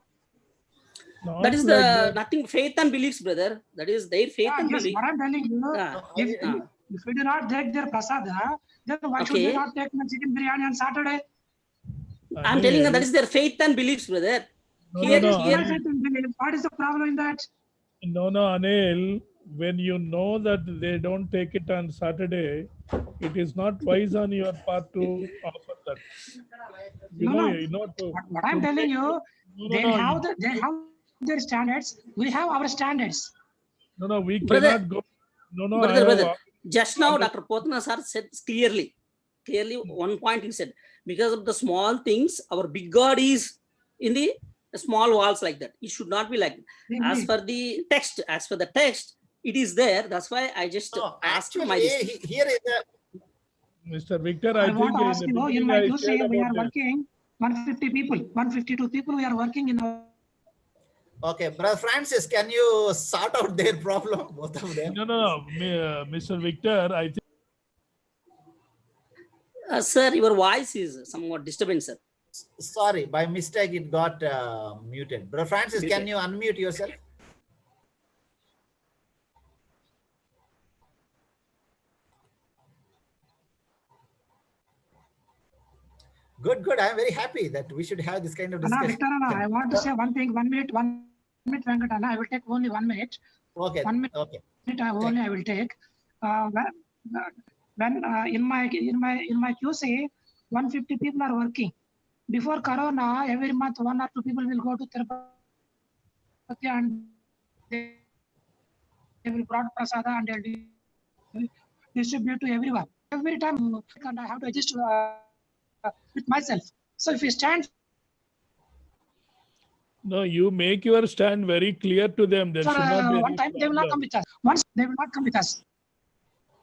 That is the nothing, faith and beliefs, brother. That is their faith and yes, belief. what I'm telling you, if we do not take their prasada, then why should they not take the chicken biryani on Saturday? I'm telling you, that is their faith and beliefs, brother. No, Here, what is the problem in that? No, Anil, when you know that they don't take it on Saturday, it is not wise on your part to offer that. What I'm telling you, they have their standards. We have our standards. No, we brother, cannot go. Brother. Just now, Dr. Pothana sir said clearly, one point he said, because of the small things, our big God is in the small walls like that. It should not be like that. As for the text, it is there. That's why I just asked my. Here is Mr. Victor, I want to ask you, in my QC, we are working 150 people, 152 people, we are working in our. Okay, Brother Francis, can you sort out their problem, both of them? No, Mr. Victor, I think. Sir, your voice is somewhat disturbing, sir. Sorry, by mistake it got muted. Brother Francis, can you unmute yourself? Good. I'm very happy that we should have this kind of discussion. Victor, I want to say one thing. 1 minute, Venkatana. I will take only 1 minute. Okay. 1 minute. Okay. I will take. When in my QC, 150 people are working. Before Corona, every month 1 or 2 people will go to Tirupati and they will brought prasada and they will distribute to everyone. Every time, and I have to adjust with myself. So if you stand. No, you make your stand very clear to them. There should not be one time they will not come with us. Once they will not come with us.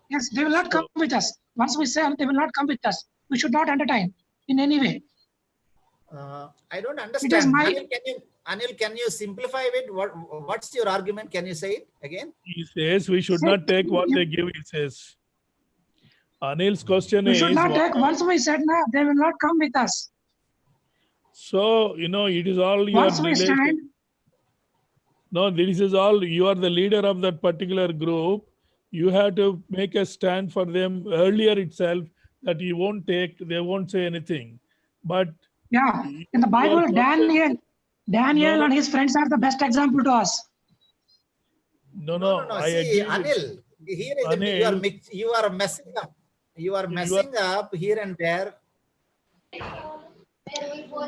Yes, they will not come with us. Once we sell, they will not come with us. We should not entertain in any way. I don't understand. Anil, can you simplify it? What's your argument? Can you say it again? He says we should not take what they give, he says. Anil's question we is... We should not take, once we said, no, they will not come with us. So, it is all your... Once we stand... No, this is all, you are the leader of that particular group. You have to make a stand for them earlier itself that you won't take, they won't say anything. But... Yeah, in the Bible, Daniel and his friends are the best example to us. No. See, Anil, here is Anil, you are messing up. You are messing up here and there.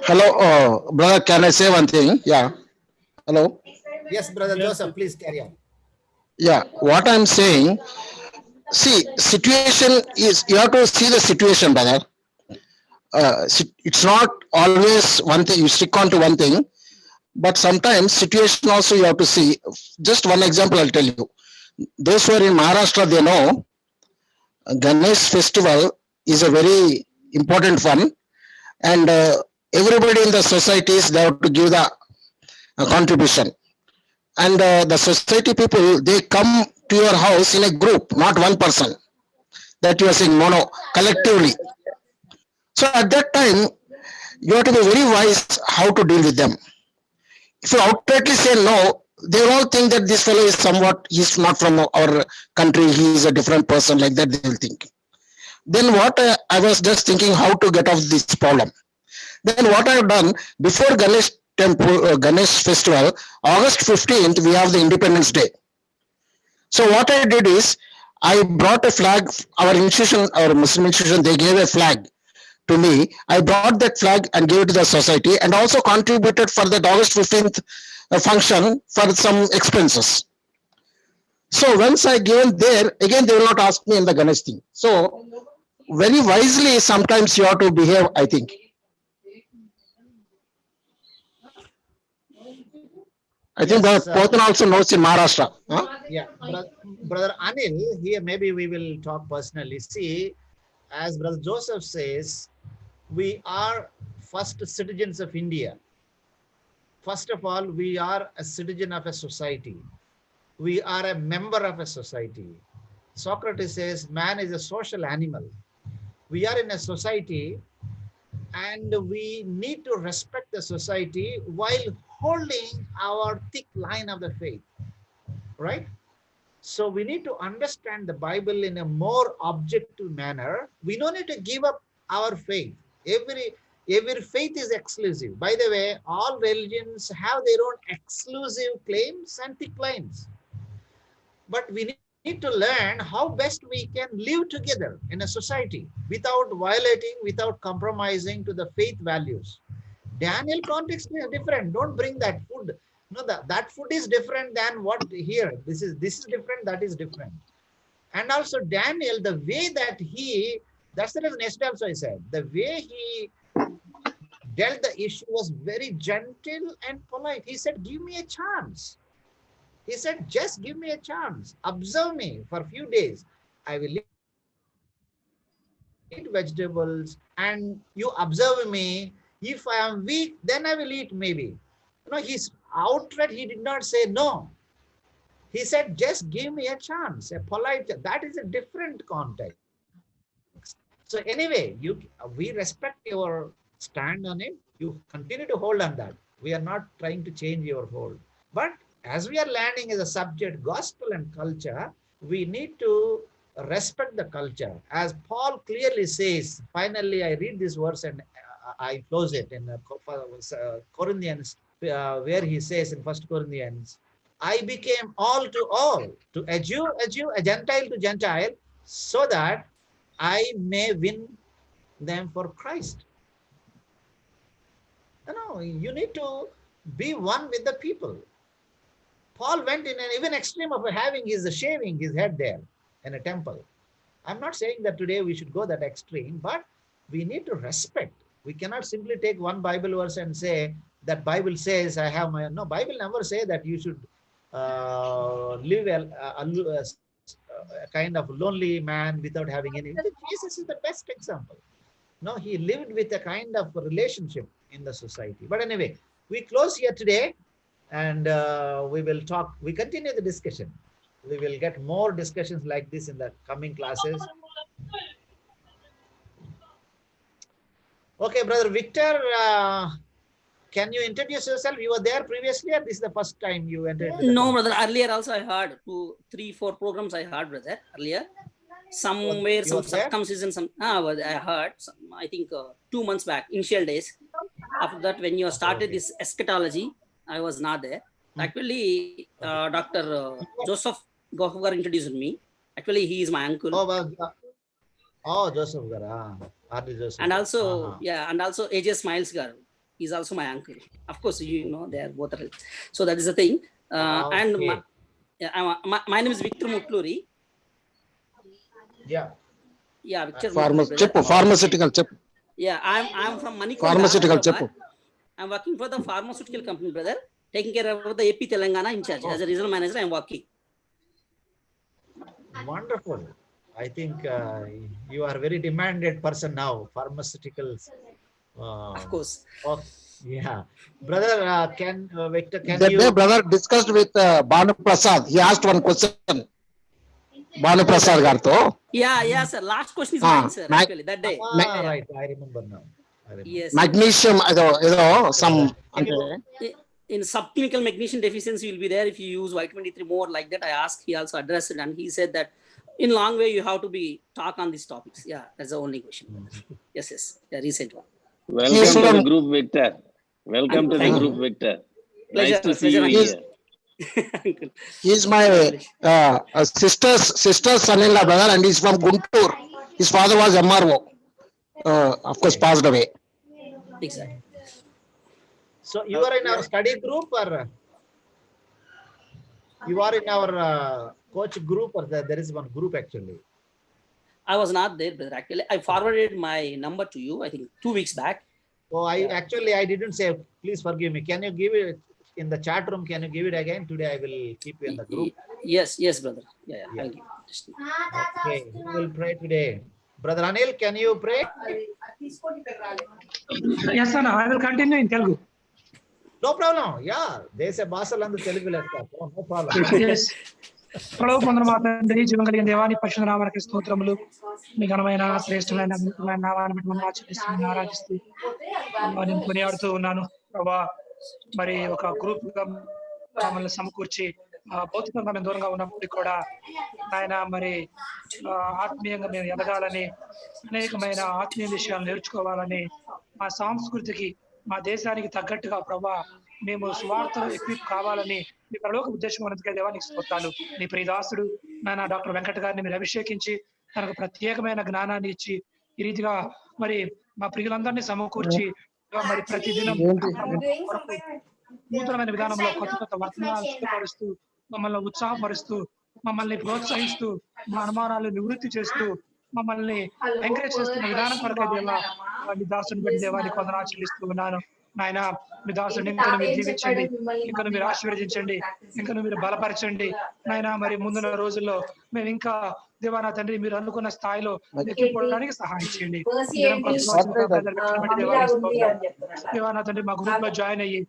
Hello, brother, can I say one thing? Yeah. Hello. Yes, Brother Joseph, please carry on. Yeah, what I'm saying, see, situation is, you have to see the situation, brother. It's not always one thing, you stick on to one thing, but sometimes situation also you have to see. Just one example I'll tell you. Those who are in Maharashtra, they know Ganesh festival is a very important one, and everybody in the societies, they have to give the contribution. And the society people, they come to your house in a group, not one person that you are saying mono, collectively. So at that time, you have to be very wise how to deal with them. If you outrightly say no, they will all think that this fellow is somewhat, he's not from our country, he is a different person, like that they will think. Then what I was just thinking how to get off this problem. Then what I have done, before Ganesh temple, Ganesh festival, August 15th, we have the Independence Day. So what I did is, I brought a flag, our institution, our Muslim institution, they gave a flag to me, I brought that flag and gave it to the society, and also contributed for that August 15th function for some expenses. So once I given there, again they will not ask me in the Ganesh thing. So very wisely, sometimes you have to behave, I think. I think Yes, Pothana also knows in Maharashtra. Huh? Yeah, brother Anil, here maybe we will talk personally. See, as Brother Joseph says, we are first citizens of India. First of all, we are a citizen of a society. We are a member of a society. Socrates says man is a social animal. We are in a society and we need to respect the society while holding our thick line of the faith, right? So we need to understand the Bible in a more objective manner. We don't need to give up our faith. Every faith is exclusive. By the way, all religions have their own exclusive claims and thick claims. But we need to learn how best we can live together in a society without violating, without compromising to the faith values. Daniel context is different. Don't bring that food. No, that food is different than what here. This is different, that is different. And also Daniel, the way that that's the reason yesterday also I said, the way he dealt the issue was very gentle and polite. He said, give me a chance. He said, just give me a chance. Observe me for a few days. I will eat vegetables and you observe me. If I am weak, then I will eat maybe. No, he's outright, he did not say no. He said, just give me a chance, a polite, that is a different context. So anyway, we respect your stand on it. You continue to hold on that. We are not trying to change your hold. But as we are learning as a subject, gospel and culture, we need to respect the culture. As Paul clearly says, finally I read this verse and I close it in Corinthians, where he says in 1 Corinthians, I became all, to a Jew, a Gentile to Gentile, so that I may win them for Christ. You need to be one with the people. Paul went in an even extreme of shaving his head there in a temple. I'm not saying that today we should go that extreme, but we need to respect. We cannot simply take one Bible verse and say that Bible says I have my, no, Bible never say that you should live a kind of lonely man without having any. Jesus is the best example. No, he lived with a kind of relationship in the society. But anyway, we close here today and we will talk, we continue the discussion. We will get more discussions like this in the coming classes. Okay, Brother Victor, can you introduce yourself? You were there previously, or this is the first time you entered? No, brother. Earlier also I heard 2, 3, 4 programs I heard, brother. Earlier, somewhere some circumcision, I heard. I think 2 months back, initial days. After that, when you started this eschatology, I was not there. Actually, Dr. Joseph Gohgar introduced me. Actually, he is my uncle. Joseph Gar. And also, and also AJ Smiles Gar. He's also my uncle. Of course, you know, they are both. So that is the thing. And my name is Victor Mutluri. Yeah, Victor. Pharmaceutical. Yeah, I'm from Manikonda. Pharmaceutical. I'm working for the pharmaceutical company, brother. Taking care of the AP Telangana in charge. As a regional manager, I'm working. Wonderful. I think you are a very demanded person now, pharmaceuticals. Of course. Yeah. Brother, Victor, can that you... day, brother discussed with Banu Prasad. He asked one question. Banu Prasad Garto. Yeah, sir. Last question is mine, sir. Actually, that day. Right. I remember now. Yes. Magnesium, some... In subclinical magnesium deficiency will be there if you use vitamin D3 more like that. I asked, he also addressed it, and he said that in long way you have to talk on these topics. Yeah, that's the only question. Yes. The recent one. Welcome to the group, Victor. Welcome to the group, Victor. Nice to see you here. He's my sister's son-in-law, brother, and he's from Guntur. His father was MRO of course, passed away. Exactly. So you are in our study group, or you are in our coach group, or there is one group actually? I was not there, brother. Actually, I forwarded my number to you, I think 2 weeks back. Oh, I didn't say. Please forgive me. Can you give it in the chat room? Can you give it again? Today I will keep you in the group. Yes, brother. Yeah. I'll give it. Okay, who will pray today? Brother Anil, can you pray? Yes, sir. I will continue in Telugu. No problem. Yeah, దేశ భాషలందు తెలుగు లెక్క. No problem. Yes. ప్రభు పొందన తండ్రి, జీవం కలిగిన దేవాని పరిశుద్ధ నామానికి స్తోత్రములు. మీ ఘనమైన శ్రేష్టమైన అద్భుతమైన నామాన్ని బట్టి మనం ఆచరిస్తూ ఆరాధిస్తూ నేను కొనియాడుతూ ఉన్నాను. ప్రభా, మరి ఒక గ్రూప్ గా మమ్మల్ని సమకూర్చి భౌతికంగా మేము దూరంగా ఉన్నప్పటికీ కూడా ఆయన మరి ఆత్మీయంగా మేము ఎదగాలని, అనేకమైన ఆత్మీయ విషయాలు నేర్చుకోవాలని, మా సంస్కృతికి మా దేశానికి తగ్గట్టుగా ప్రభా మేము స్వార్థం ఎక్విప్ కావాలని మీ పరలోక ఉద్దేశం ఉన్నందుకే దేవానికి స్తోత్రాలు. మీ ప్రియదాసుడు నాన్న డాక్టర్ వెంకట గారిని మీరు అభిషేకించి తనకు ప్రత్యేకమైన జ్ఞానాన్ని ఇచ్చి ఈ రీతిగా మరి మా ప్రియులందరినీ సమకూర్చి మరి ప్రతిదినం నూతనమైన విధానంలో కొత్త వర్తమానాలు సిద్ధపరుస్తూ మమ్మల్ని ఉత్సాహపరుస్తూ మమ్మల్ని ప్రోత్సహిస్తూ మా అనుమానాలు నివృత్తి చేస్తూ మమ్మల్ని ఎంకరేజ్ చేస్తున్న విధానం కొరకే దేవా మీ దాసుని బట్టి దేవానికి వందనాలు చెల్లిస్తూ ఉన్నాను. నాయన మీ దాసుని ఇంకా మీరు దీవించండి, ఇంకా మీరు ఆశీర్వదించండి, ఇంకా మీరు బలపరచండి. నాయన మరి ముందున్న రోజుల్లో మేము ఇంకా దేవా నా తండ్రి మీరు అనుకున్న స్థాయిలో ఎక్కిపోవడానికి సహాయం చేయండి. దేవా నా తండ్రి మా గ్రూప్ లో జాయిన్ అయ్యి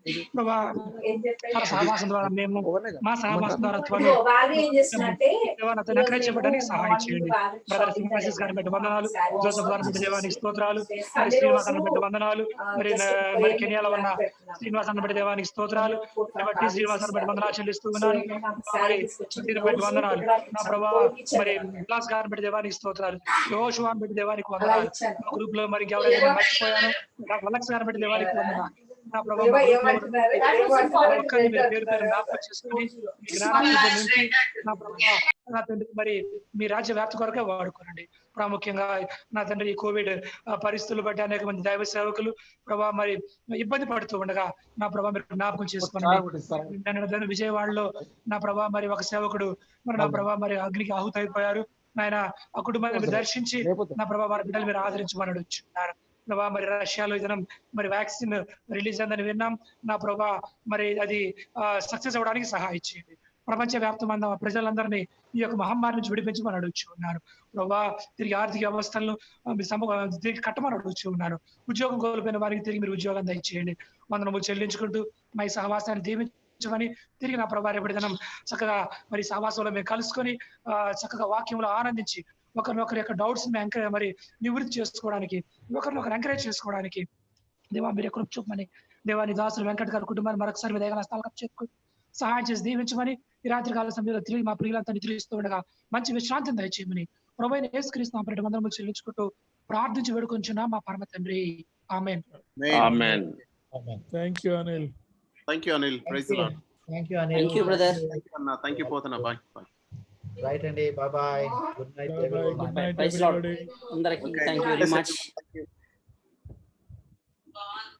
సహవాసం ద్వారా మేము మా సహవాసం ద్వారా దేవా నా తండ్రి ఎంకరేజ్ చేయడానికి సహాయం చేయండి. బ్రదర్ సింహాసిస్ గారిని బట్టి వందనాలు, జోసఫ్ గారిని బట్టి దేవానికి స్తోత్రాలు, మరి శ్రీనివాసాన్ని బట్టి వందనాలు, మరి కెనియాలో ఉన్న శ్రీనివాసాన్ని బట్టి దేవానికి స్తోత్రాలు, బట్టి శ్రీనివాసాన్ని బట్టి వందనాలు చెల్లిస్తూ ఉన్నాను. మరి బట్టి వందనాలు నా ప్రభావ, మరి విలాస్ గారిని బట్టి దేవానికి స్తోత్రాలు, యోషువాన్ని బట్టి దేవానికి వందనాలు. మా గ్రూప్ లో మరి ఎవరైనా మర్చిపోయాను, డాక్టర్ అలెక్స్ గారిని బట్టి దేవానికి వందనాలు. నా ప్రభావ పేరు జ్ఞాపకం చేసుకుని మీ జ్ఞానాన్ని నుంచి నా ప్రభావ నా తండ్రి మరి మీ రాజ్య వ్యాప్తి కొరకే వాడుకోనండి. ప్రాముఖ్యంగా నా తండ్రి ఈ కోవిడ్ పరిస్థితులు బట్టి అనేక మంది దైవ సేవకులు ప్రభావ మరి ఇబ్బంది పడుతూ ఉండగా నా ప్రభావ మీరు జ్ఞాపకం చేసుకోండి. విజయవాడలో నా ప్రభావ మరి ఒక సేవకుడు మరి నా ప్రభావ మరి అగ్నికి ఆహుతి అయిపోయారు. ఆయన ఆ కుటుంబాన్ని దర్శించి నా ప్రభావ వారి బిడ్డలు మీరు ఆదరించమని వచ్చున్నారు. ప్రభా మరి రష్యాలో ఇదనం మరి వ్యాక్సిన్ రిలీజ్ అయిందని విన్నాం. నా ప్రభా మరి అది సక్సెస్ అవ్వడానికి సహాయం చేయండి. ప్రపంచ వ్యాప్తమైన ప్రజలందరినీ ఈ యొక్క మహమ్మారి నుంచి విడిపించమని అడుగుచు ఉన్నారు. ప్రభా తిరిగి ఆర్థిక వ్యవస్థలను తిరిగి కట్టమని అడుగుచు ఉన్నారు. ఉద్యోగం కోల్పోయిన వారికి తిరిగి మీరు ఉద్యోగం దయచేయండి. వందనములు చెల్లించుకుంటూ మా ఈ సహవాసాన్ని దీవించమని తిరిగి నా ప్రభా రేపటి దినం చక్కగా మరి సహవాసంలో మేము కలుసుకొని చక్కగా వాక్యంలో ఆనందించి ఒకరినొకరి యొక్క డౌట్స్ మరి నివృత్తి చేసుకోవడానికి, ఒకరినొకరు ఎంకరేజ్ చేసుకోవడానికి దేవా మీరు ఎక్కడ చూపమని దేవాని దాసులు వెంకట గారి కుటుంబాన్ని మరొకసారి విధంగా స్థలం చెప్పుకొని సహాయం చేసి దీవించమని ఈ రాత్రి కాల సమయంలో తిరిగి మా ప్రియులంతా నిద్రిస్తూ ఉండగా మంచి విశ్రాంతిని దయచేయమని ప్రభువైన యేసుక్రీస్తు నామమున వందనములు చెల్లించుకుంటూ ప్రార్థించి వేడుకొంచున్నా మా పరమ తండ్రి. Amen. Amen. Thank you Anil. Thank you Anil. Praise the Lord. Thank you Anil. Thank you brother. Thank you పోతనా. బాయ్. రైట్ అండి. Bye bye. Good night. అందరికీ థాంక్యూ వెరీ మచ్.